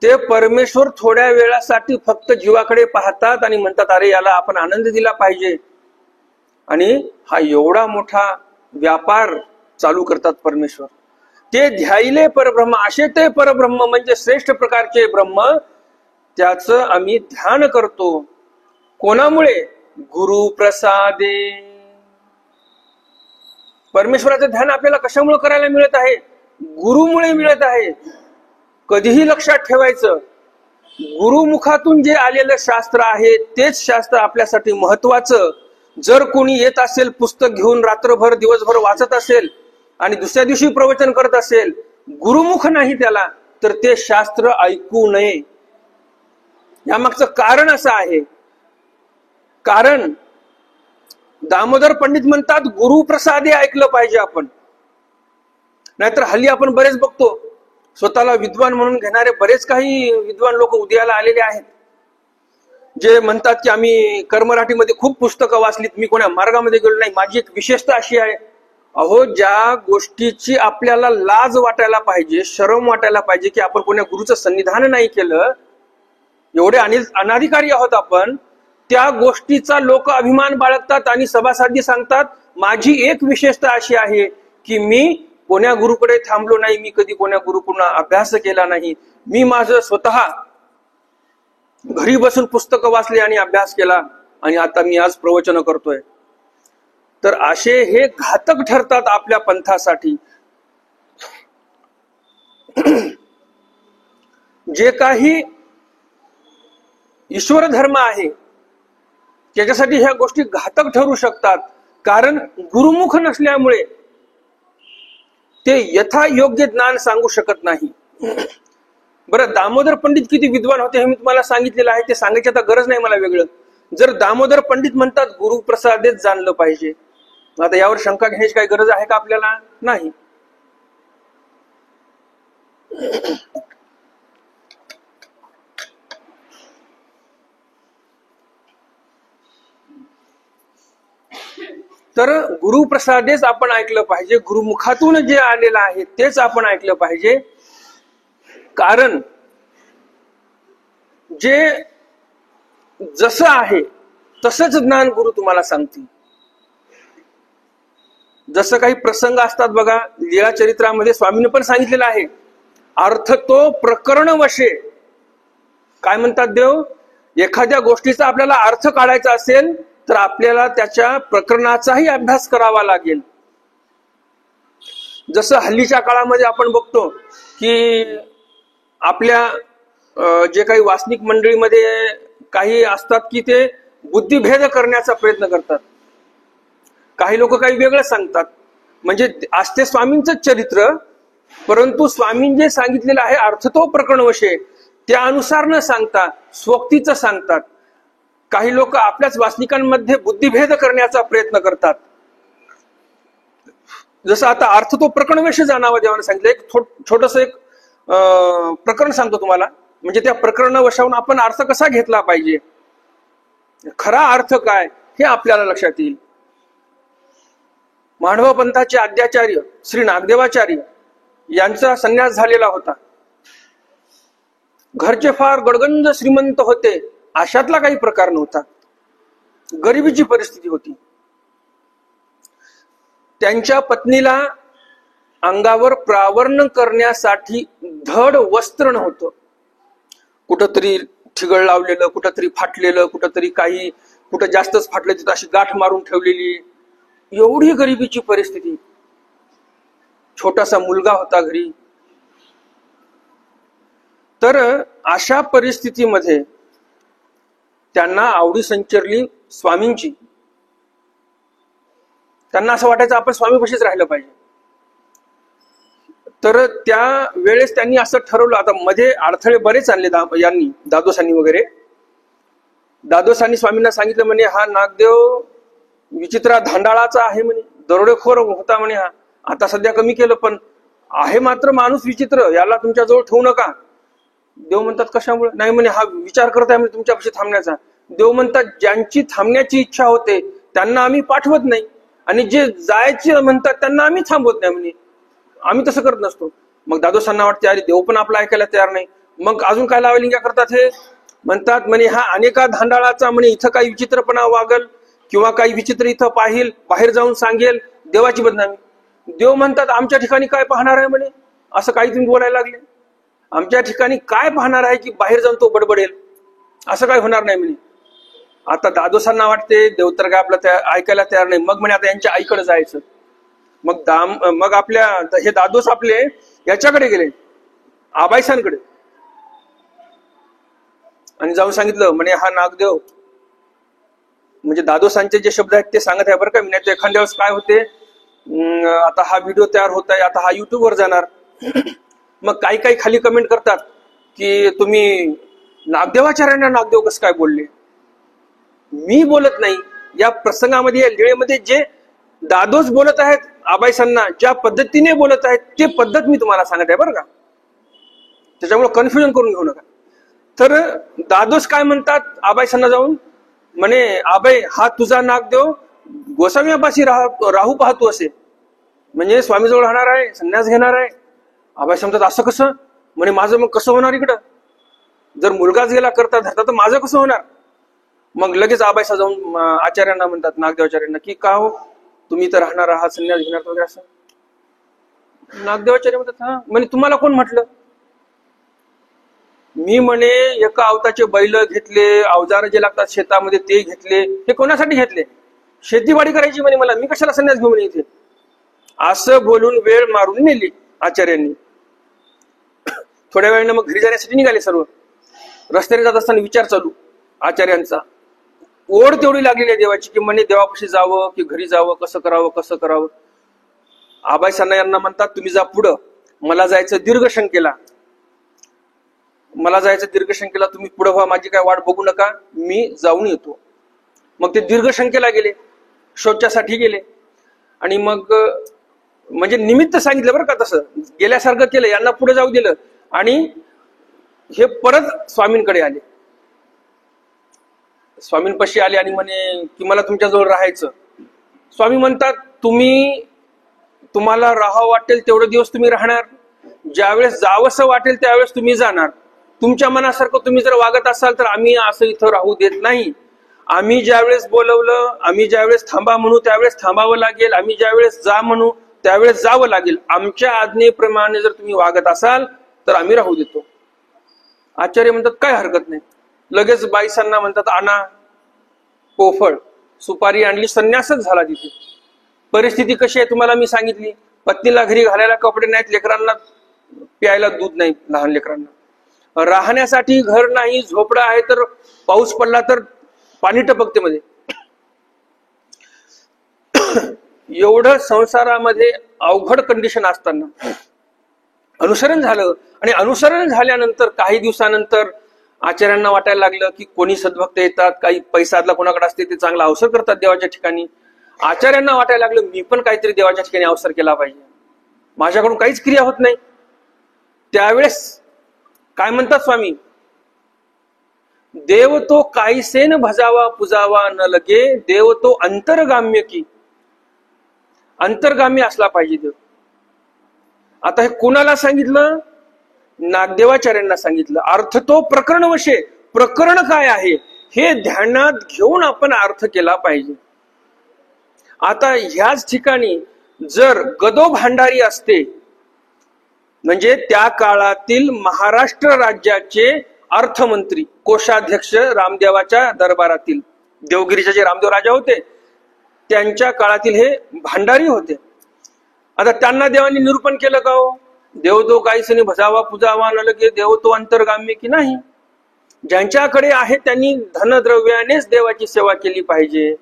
ते परमेश्वर थोड्या वेळासाठी फक्त जीवाकडे पाहतात आणि म्हणतात अरे याला आपण आनंद दिला पाहिजे, आणि हा एवढा मोठा व्यापार चालू करतात परमेश्वर. ते ध्यायले परब्रह्म, असे ते परब्रह्म म्हणजे श्रेष्ठ प्रकारचे ब्रह्म, त्याचं आम्ही ध्यान करतो. कोणामुळे, गुरु प्रसादे. परमेश्वराचं ध्यान आपल्याला कशामुळे करायला मिळत आहे, गुरुमुळे मिळत आहे. कधीही लक्षात ठेवायचं, गुरुमुखातून जे आलेलं शास्त्र आहे तेच शास्त्र आपल्यासाठी महत्वाचं. जर कोणी येत असेल पुस्तक घेऊन रात्रभर दिवसभर वाचत असेल आणि दुसऱ्या दिवशी प्रवचन करत असेल, गुरुमुख नाही त्याला, तर ते शास्त्र ऐकू नये. यामागचं कारण असं आहे. कारण दामोदर पंडित म्हणतात गुरुप्रसादे ऐकलं पाहिजे आपण. नाहीतर हल्ली आपण बरेच बघतो, स्वतःला विद्वान म्हणून घेणारे बरेच काही विद्वान लोक उदयाला आलेले आहेत, जे म्हणतात की आम्ही कर्मराठीमध्ये खूप पुस्तकं वाचलीत, मी कोणा मार्गामध्ये गेलो नाही. माझी एक विशेषता अशी आहे, अहो ज्या गोष्टीची आपल्याला लाज वाटायला पाहिजे, शरम वाटायला पाहिजे, की आपण कोणा गुरुचं सन्निधान नाही केलं, एवढे अनाधिकारी आहोत आपण, त्या गोष्टीचा लोक अभिमान बाळगतात आणि सभासादी सांगतात माझी एक विशेषता अशी आहे की मी कोण्या गुरुकडे थांबलो नाही, मी कधी कोण्या गुरुकडून अभ्यास केला नाही, मी माझं स्वतः घरी बसून पुस्तकं वाचले आणि अभ्यास केला आणि आता मी आज प्रवचन करतोय. तर असे हे घातक ठरतात आपल्या पंथासाठी. जे काही ईश्वर धर्म आहे त्याच्यासाठी ह्या गोष्टी घातक ठरू शकतात, कारण गुरुमुख नसल्यामुळे ते यथायोग्य ज्ञान सांगू शकत नाही. बरं, दामोदर पंडित किती विद्वान होते हे मी तुम्हाला सांगितलेलं आहे, ते सांगायची आता गरज नाही मला वेगळं. जर दामोदर पंडित म्हणतात गुरुप्रसादेच जाणलं पाहिजे, आता यावर शंका घेण्याची काही गरज आहे का आपल्याला? नाही. तर गुरुप्रसादेच आपण ऐकलं पाहिजे, गुरुमुखातून जे आलेलं आहे तेच आपण ऐकलं पाहिजे. कारण जे जसं आहे तसंच ज्ञान गुरु तुम्हाला सांगतील. जसं काही प्रसंग असतात बघा, लीळा चरित्रामध्ये स्वामींनी पण सांगितलेलं आहे, अर्थ तो प्रकरण वशे. काय म्हणतात देव, एखाद्या गोष्टीचा आपल्याला अर्थ काढायचा असेल तर आपल्याला त्याच्या प्रकरणाचाही अभ्यास करावा लागेल. जसं हल्लीच्या काळामध्ये आपण बघतो की आपल्या जे काही वासनिक मंडळीमध्ये काही असतात की ते बुद्धिभेद करण्याचा प्रयत्न करतात. काही लोक काही वेगळं सांगतात, म्हणजे असते स्वामींचंच चरित्र, परंतु स्वामींनी जे सांगितलेलं आहे अर्थ तो प्रकरणवशे त्यानुसार न सांगता स्वक्तीचं सांगतात. काही लोक आपल्याच वासनिकांमध्ये बुद्धिभेद करण्याचा प्रयत्न करतात. जसं आता अर्थ तो प्रकरणवशे जाणावा देवाने सांगितलं. एक छोटस एक प्रकरण सांगतो तुम्हाला, म्हणजे त्या प्रकरणावशावून आपण अर्थ कसा घेतला पाहिजे, खरा अर्थ काय हे आपल्याला लक्षात येईल. मांडव पंथाचे आद्याचार्य श्री नागदेवाचार्य यांचा संन्यास झालेला होता. घरचे फार गडगंज श्रीमंत होते, अशातला काही प्रकार नव्हता. गरिबीची परिस्थिती होती. त्यांच्या पत्नीला अंगावर प्रावरण करण्यासाठी धड वस्त्र नव्हतं. कुठंतरी ठिगळ लावलेलं, कुठंतरी फाटलेलं, कुठं जास्तच फाटलं तिथं अशी गाठ मारून ठेवलेली, एवढी गरिबीची परिस्थिती. छोटासा मुलगा होता घरी. तर अशा परिस्थितीमध्ये त्यांना आवडी संचरली स्वामींची. त्यांना असं वाटायचं आपण स्वामीपाशीच राहिलं पाहिजे. तर त्या वेळेस त्यांनी असं ठरवलं. आता मध्ये अडथळे बरेच आणले यांनी, दादोसांनी वगैरे. दादोसांनी स्वामींना सांगितलं म्हणे हा नागदेव विचित्रा धांडाळाचा आहे म्हणे, दरोडेखोर होता म्हणे हा, आता सध्या कमी केलं पण आहे मात्र माणूस विचित्र, याला तुमच्या जवळ ठेवू नका. देव म्हणतात कशामुळे, नाही म्हणे हा विचार करत आहे म्हणजे तुमच्यापाशी थांबण्याचा. देव म्हणतात ज्यांची थांबण्याची इच्छा होते त्यांना आम्ही पाठवत नाही, आणि जे जायचे म्हणतात त्यांना आम्ही थांबवत नाही म्हणे, आम्ही तसं करत नसतो. मग दादोसांना वाटते अरे देव पण आपला ऐकायला तयार नाही, मग अजून काय लावलिंग्या करतात हे. म्हणतात म्हणे हा अनेका धांडाळाचा, म्हणे इथं काही विचित्रपणा वागल किंवा काही विचित्र इथं पाहिल, बाहेर जाऊन सांगेल, देवाची बदनामी. देव म्हणतात आमच्या ठिकाणी काय पाहणार आहे म्हणे, असं काही तुम्ही बोलायला लागले. आमच्या ठिकाणी काय पाहणार आहे की बाहेर जाऊन तो बडबडेल, असं काय होणार नाही म्हणे. आता दादोसांना वाटते देव तर काय आपलं ऐकायला तयार नाही. मग म्हणे आता यांच्या आईकडे जायचं. मग आपल्या हे दादोस आपले याच्याकडे गेले, आबाईसांकडे, आणि जाऊन सांगितलं म्हणे हा नागदेव, म्हणजे दादोसांचे जे शब्द आहेत ते सांगत आहे बरं का. मी एखाद्या वेळेस काय होते, आता हा व्हिडिओ तयार होत आहे, आता हा युट्यूबवर जाणार. मग काही काही खाली कमेंट करतात की तुम्ही नागदेवाचार्यांना नागदेव कसं काय बोलले. मी बोलत नाही या प्रसंगामध्ये, या लीळेमध्ये जे दादोस बोलत आहेत आबाईसांना, ज्या पद्धतीने बोलत आहेत ते पद्धत मी तुम्हाला सांगत आहे बरं का. त्याच्यामुळे कन्फ्युजन करून घेऊ नका. तर दादोस काय म्हणतात आबाईसांना जाऊन, म्हणे आबाई हा तुझा नागदेव गोसाव्यापाशी राहू पाहतो असे, म्हणजे स्वामीजवळ राहणार आहे, संन्यास घेणार आहे. आबाई सांगतात असं कसं, म्हणे माझं मग कसं होणार इकडं, जर मुलगाच गेला करता धरता तर माझं कसं होणार. मग लगेच आबाईसा जाऊन आचार्यांना म्हणतात, नागदेवाचार्यांना, की का हो तुम्ही तर राहणार आहात, संन्यास घेणार वगैरे असं. नागदेवाचार्य म्हणतात हा, म्हणे तुम्हाला कोण म्हटलं. मी म्हणे एका अवताचे बैल घेतले, अवजार जे लागतात शेतामध्ये ते घेतले, हे कोणासाठी घेतले, शेतीवाडी करायची म्हणे मला, मी कशाला संन्यास घेऊ म्हणे इथे. असं बोलून वेळ मारून नेली आचार्यांनी. थोड्या वेळाने मग घरी जाण्यासाठी निघाले सर्व. रस्त्याने जात असताना विचार चालू आचार्यांचा, ओढ तेवढी लागलेली आहे देवाची की म्हणे देवापाशी जावं की घरी जावं, कसं करावं. आबाईसांना यांना म्हणतात तुम्ही जा पुढं, मला जायचं दीर्घशंकेला, तुम्ही पुढं व्हा, माझी काय वाट बघू नका, मी जाऊन येतो. मग ते दीर्घशंकेला गेले, शौचासाठी गेले, आणि मग म्हणजे निमित्त सांगितलं बरं का, तसं गेल्यासारखं केलं, यांना पुढे जाऊ दिलं, आणि हे परत स्वामींकडे आले. स्वामींपाशी आले आणि म्हणे की मला तुमच्याजवळ राहायचं. स्वामी म्हणतात तुम्हाला राहावं वाटेल तेवढे दिवस तुम्ही राहणार, ज्यावेळेस जावंसं वाटेल त्यावेळेस तुम्ही जाणार. तुमच्या मनासारखं तुम्ही जर वागत असाल तर आम्ही असं इथं राहू देत नाही. आम्ही ज्यावेळेस बोलवलं, आम्ही ज्यावेळेस थांबा म्हणू त्यावेळेस थांबावं लागेल, आम्ही ज्यावेळेस जा म्हणू त्यावेळेस जावं लागेल. आमच्या आज्ञेप्रमाणे जर तुम्ही वागत असाल तर आम्ही राहू देतो. आचार्य म्हणतात काय हरकत नाही. लगेच बाईसांना म्हणतात आणा पोफळ, सुपारी आणली, संन्यासच झाला तिथे. परिस्थिती कशी आहे तुम्हाला मी सांगितली. पत्नीला घरी घालायला कपडे नाहीत, लेकरांना प्यायला दूध नाही, लहान लेकरांना राहण्यासाठी घर नाही, झोपडा आहे, तर पाऊस पडला तर पाणी टपकते मध्ये. एवढं संसारामध्ये अवघड कंडिशन असताना अनुसरण झालं. आणि अनुसरण झाल्यानंतर काही दिवसानंतर आचार्यांना वाटायला लागलं की कोणी सद्भक्त येतात, काही पैसातला कोणाकडे असते ते चांगला अवसर करतात देवाच्या ठिकाणी. आचार्यांना वाटायला लागलं मी पण काहीतरी देवाच्या ठिकाणी अवसर केला पाहिजे, माझ्याकडून काहीच क्रिया होत नाही. त्यावेळेस काय म्हणतात स्वामी, देव तो काहीसेन भजावा पुजावा न लगे, देव तो अंतर्गाम्य की. अंतर्गामी असला पाहिजे देव. आता हे कोणाला सांगितलं? नागदेवाचार्यांना सांगितलं. अर्थ तो प्रकरणवशे, प्रकरण काय आहे हे ध्यानात घेऊन आपण अर्थ केला पाहिजे. आता ह्याच ठिकाणी जर गदो भांडारी असते, म्हणजे त्या काळातील महाराष्ट्र राज्याचे अर्थमंत्री, कोषाध्यक्ष रामदेवाच्या दरबारातील, देवगिरीचे जे रामदेव राजा होते त्यांच्या काळातील हे भांडारी होते. आता त्यांना देवानी निरूपण केलं का हो? देव तो काहीसनी भजावा पुजावा न लगे, देव तो अंतर्गाम्य की नाही. ज्यांच्याकडे आहे त्यांनी धनद्रव्यानेच देवाची सेवा केली पाहिजे.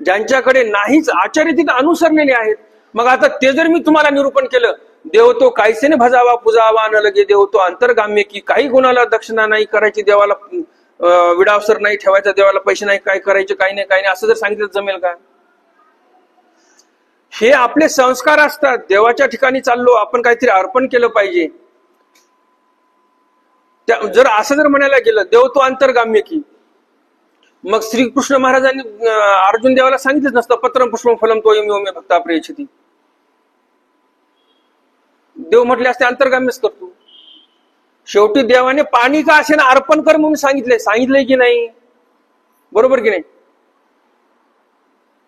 ज्यांच्याकडे नाहीच, आचार्य तिथे अनुसरलेले आहेत. मग आता ते जर मी तुम्हाला निरूपण केलं, देव तो काहीसेने भजावा पुजावा न लगे, देव तो अंतर्गाम्य की, काही गुणाला दक्षिणा नाही करायची, देवाला विडावसर नाही ठेवायचा, देवाला पैसे नाही काय करायचे, काही नाही काही नाही, असं जर सांगितलं जमेल का? हे आपले संस्कार असतात. देवाच्या ठिकाणी चाललो आपण, काहीतरी अर्पण केलं पाहिजे. जर असं जर म्हणायला गेलं देव तो अंतर्गाम्य की, मग श्रीकृष्ण महाराजांनी अर्जुन देवाला सांगितलंच नसतं पत्रम पुष्पम फलम तोयम योमे भक्ता प्रयच्छति. देव म्हटले असते अंतर्गाम्यच करतो. शेवटी देवाने पाणी का असे ना अर्पण कर म्हणून सांगितलंय की नाही? बरोबर की नाही?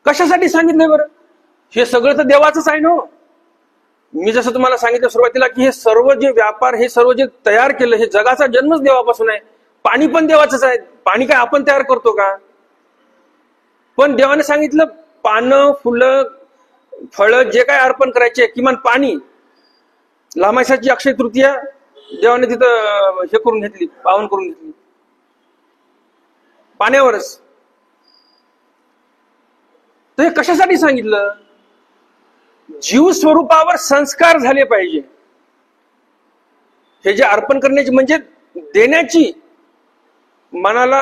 कशासाठी सांगितलंय बरं? हे सगळं तर देवाचंच आहे ना. मी जसं तुम्हाला सांगितलं सुरुवातीला की हे सर्व जे व्यापार, हे सर्व जे तयार केलं, हे जगाचा जन्मच देवापासून आहे. पाणी पण देवाचंच आहे. पाणी काय आपण तयार करतो का? पण देवाने सांगितलं पानं, फुलं, फळं जे काय अर्पण करायचे, किमान पाणी. लामासाची अक्षय तृतीया देवाने तिथं हे करून घेतली, पावन करून घेतली पाण्यावरच. तर हे कशासाठी सांगितलं? जीव स्वरूपावर संस्कार झाले पाहिजे. हे जे अर्पण करण्याची म्हणजे देण्याची मनाला,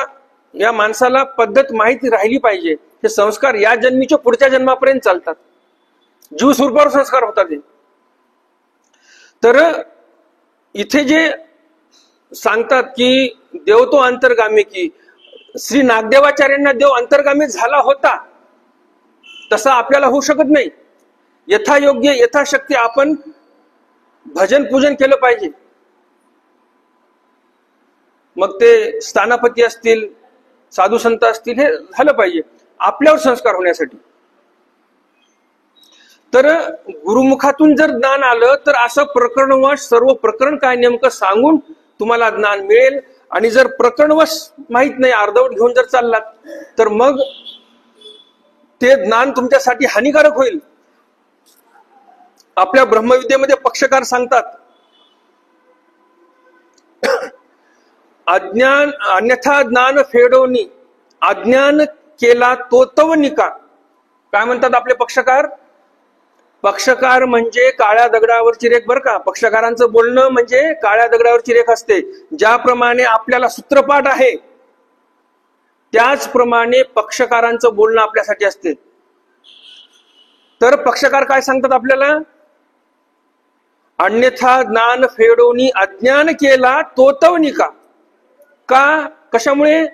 या माणसाला पद्धत माहिती राहिली पाहिजे. हे संस्कार या जन्मीच्या पुढच्या जन्मापर्यंत चालतात. जीव स्वरूपावर संस्कार होतात. तर इथे जे सांगतात की देव तो अंतर्गामी की, श्री नागदेवाचार्यांना देव अंतर्गामी झाला होता, तसा आपल्याला होऊ शकत नाही. यथायोग्य यथाशक्ती आपण भजन पूजन केलं पाहिजे. मग ते स्थानापती असतील, साधू संत असतील, हे झालं पाहिजे आपल्यावर संस्कार होण्यासाठी. तर गुरुमुखातून जर ज्ञान आलं तर असं प्रकरणवश सर्व प्रकरण काय नेमकं सांगून तुम्हाला ज्ञान मिळेल. आणि जर प्रकरणवश माहित नाही, अर्धवट घेऊन जर चाललात तर मग ते ज्ञान तुमच्यासाठी हानिकारक होईल. आपल्या ब्रह्मविद्येमध्ये पक्षकार सांगतात, अज्ञान अन्यथा ज्ञान फेडोनी, अज्ञान केला तो तव निका. काय म्हणतात आपले पक्षकार? पक्षकार म्हणजे काळ्या दगडावरची रेख बरं का. पक्षकारांचं बोलणं म्हणजे काळ्या दगडावरची रेख असते. ज्याप्रमाणे आपल्याला सूत्रपाठ आहे त्याचप्रमाणे पक्षकारांचं बोलणं आपल्यासाठी असते. तर पक्षकार काय सांगतात आपल्याला? अन्यथा ज्ञान फेडोनी अज्ञान केला तो तव निका. का? कशामुळे?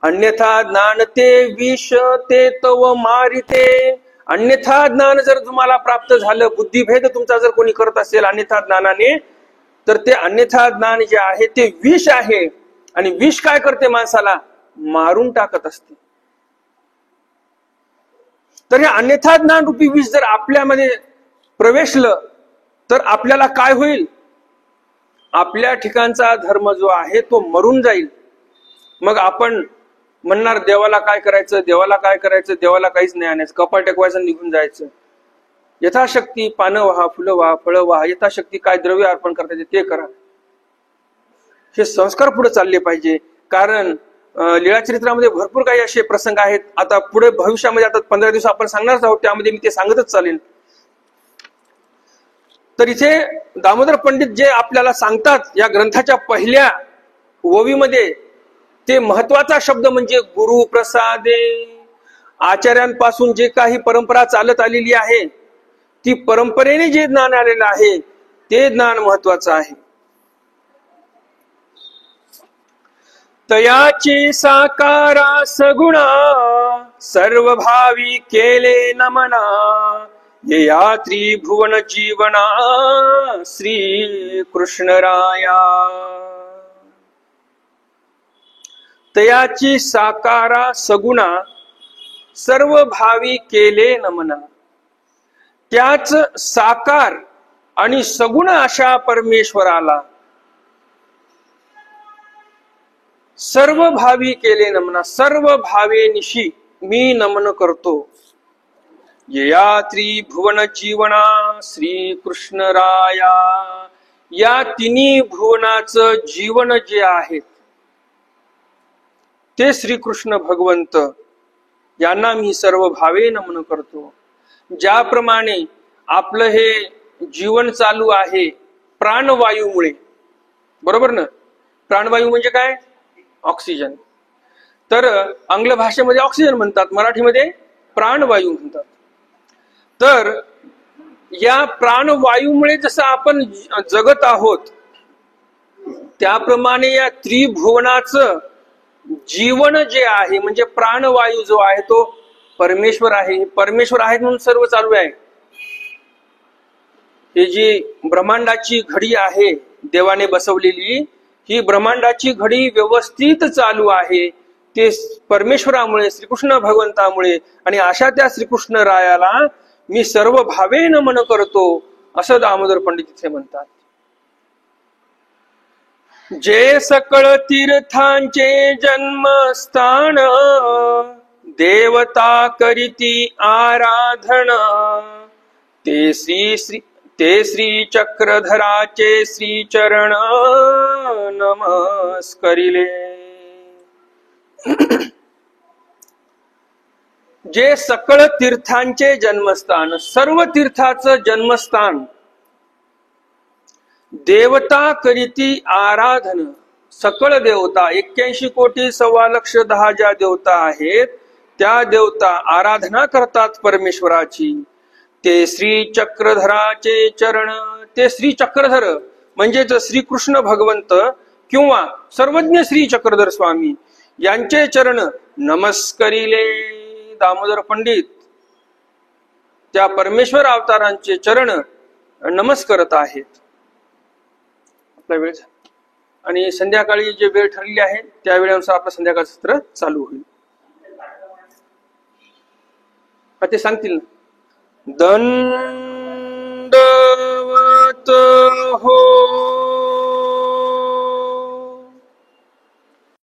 अन्यथा ज्ञान ते विष ते तव मारिते. अन्यथा ज्ञान जर तुम्हाला प्राप्त झालं, बुद्धिभेद तुमचा जर कोणी करत असेल अन्यथा ज्ञानाने, तर ते अन्यथा ज्ञान जे आहे ते विष आहे, आणि विष काय करते? माणसाला मारून टाकत असते. तर हे अन्यथा ज्ञान रूपी विष जर आपल्यामध्ये प्रवेशलं तर आपल्याला काय होईल? आपल्या ठिकाणचा धर्म जो आहे तो मरून जाईल. मग आपण म्हणणार देवाला काय करायचं, देवाला काय करायचं, देवाला काहीच नाही आणायचं, कपाळ टेकवायचं, निघून जायचं. यथाशक्ती पानं व्हा, फुलं व्हा, फळं व्हा, यथाशक्ती काय द्रव्य अर्पण करता येते ते करा. हे संस्कार पुढे चालले पाहिजे. कारण लीळाचरित्रामध्ये भरपूर काही असे प्रसंग आहेत. आता पुढे भविष्यामध्ये आता 15 दिवस आपण सांगणारच आहोत, त्यामध्ये मी ते सांगतच चालेल. तर इथे दामोदर पंडित जे आपल्याला सांगतात या ग्रंथाच्या पहिल्या ओवीमध्ये, ते महत्वाचा शब्द म्हणजे गुरु प्रसादे. आचार्यांपासून जे काही परंपरा चालत आलेली आहे, ती परंपरेने जे ज्ञान आलेलं आहे ते ज्ञान महत्वाचं आहे. तयाचे साकारा सगुणा सर्व भावी केले नमना. येया त्रिभुवन जीवना श्री कृष्णराया. तयाची साकारा सगुणा सर्व भावी केले नमना. त्याच साकार आणि सगुण अशा परमेश्वराला सर्व भावी केले नमना. सर्व भावेनिशी मी नमन करतो. या त्रिभुवन जीवना श्री कृष्णराया. या तिन्ही भुवनाचं जीवन जे आहे ते श्रीकृष्ण भगवंत यांना मी सर्व भावे नमन करतो. ज्याप्रमाणे आपलं हे जीवन चालू आहे प्राणवायूमुळे, बरोबर ना? प्राणवायू म्हणजे काय? ऑक्सिजन. तर आंग्ल भाषेमध्ये ऑक्सिजन म्हणतात, मराठीमध्ये प्राणवायू म्हणतात. तर या प्राणवायूमुळे जसं आपण जगत आहोत, त्याप्रमाणे या त्रिभुवनाचं जीवन जे आहे म्हणजे प्राणवायू जो आहे तो परमेश्वर आहे. परमेश्वर आहे म्हणून सर्व चालू आहे. हे जी ब्रह्मांडाची घडी आहे देवाने बसवलेली, ही ब्रह्मांडाची घडी व्यवस्थित चालू आहे ते परमेश्वरामुळे, श्रीकृष्ण भगवंतामुळे. आणि अशा त्या श्रीकृष्ण रायाला मी सर्व भावे नमन करतो, असं दामोदर पंडित इथे म्हणतात. जे सकळ तीर्थांचे जन्मस्थान देवता करीती आराधन. ते श्री चक्रधराचे श्री चरण नमस्करिले. जे सकळ तीर्थांचे जन्मस्थान, सर्व तीर्थाचं जन्मस्थान, देवता करीती आराधन. सकळ देवता 81 कोटी 1.25 ज्या देवता आहेत त्या देवता आराधना करतात परमेश्वराची. ते श्री चक्रधराचे चरण. ते श्री चक्रधर म्हणजेच श्रीकृष्ण भगवंत किंवा सर्वज्ञ श्री चक्रधर स्वामी यांचे चरण नमस्करिले. दामोदर पंडित त्या परमेश्वर अवतारांचे चरण नमस्कारत आहेत. आपला वेळ आणि संध्याकाळी जे वेळ ठरली आहे त्या वेळेनुसार आपलं संध्याकाळचं सत्र चालू होईल. ते सांगतील ना. दंडवत हो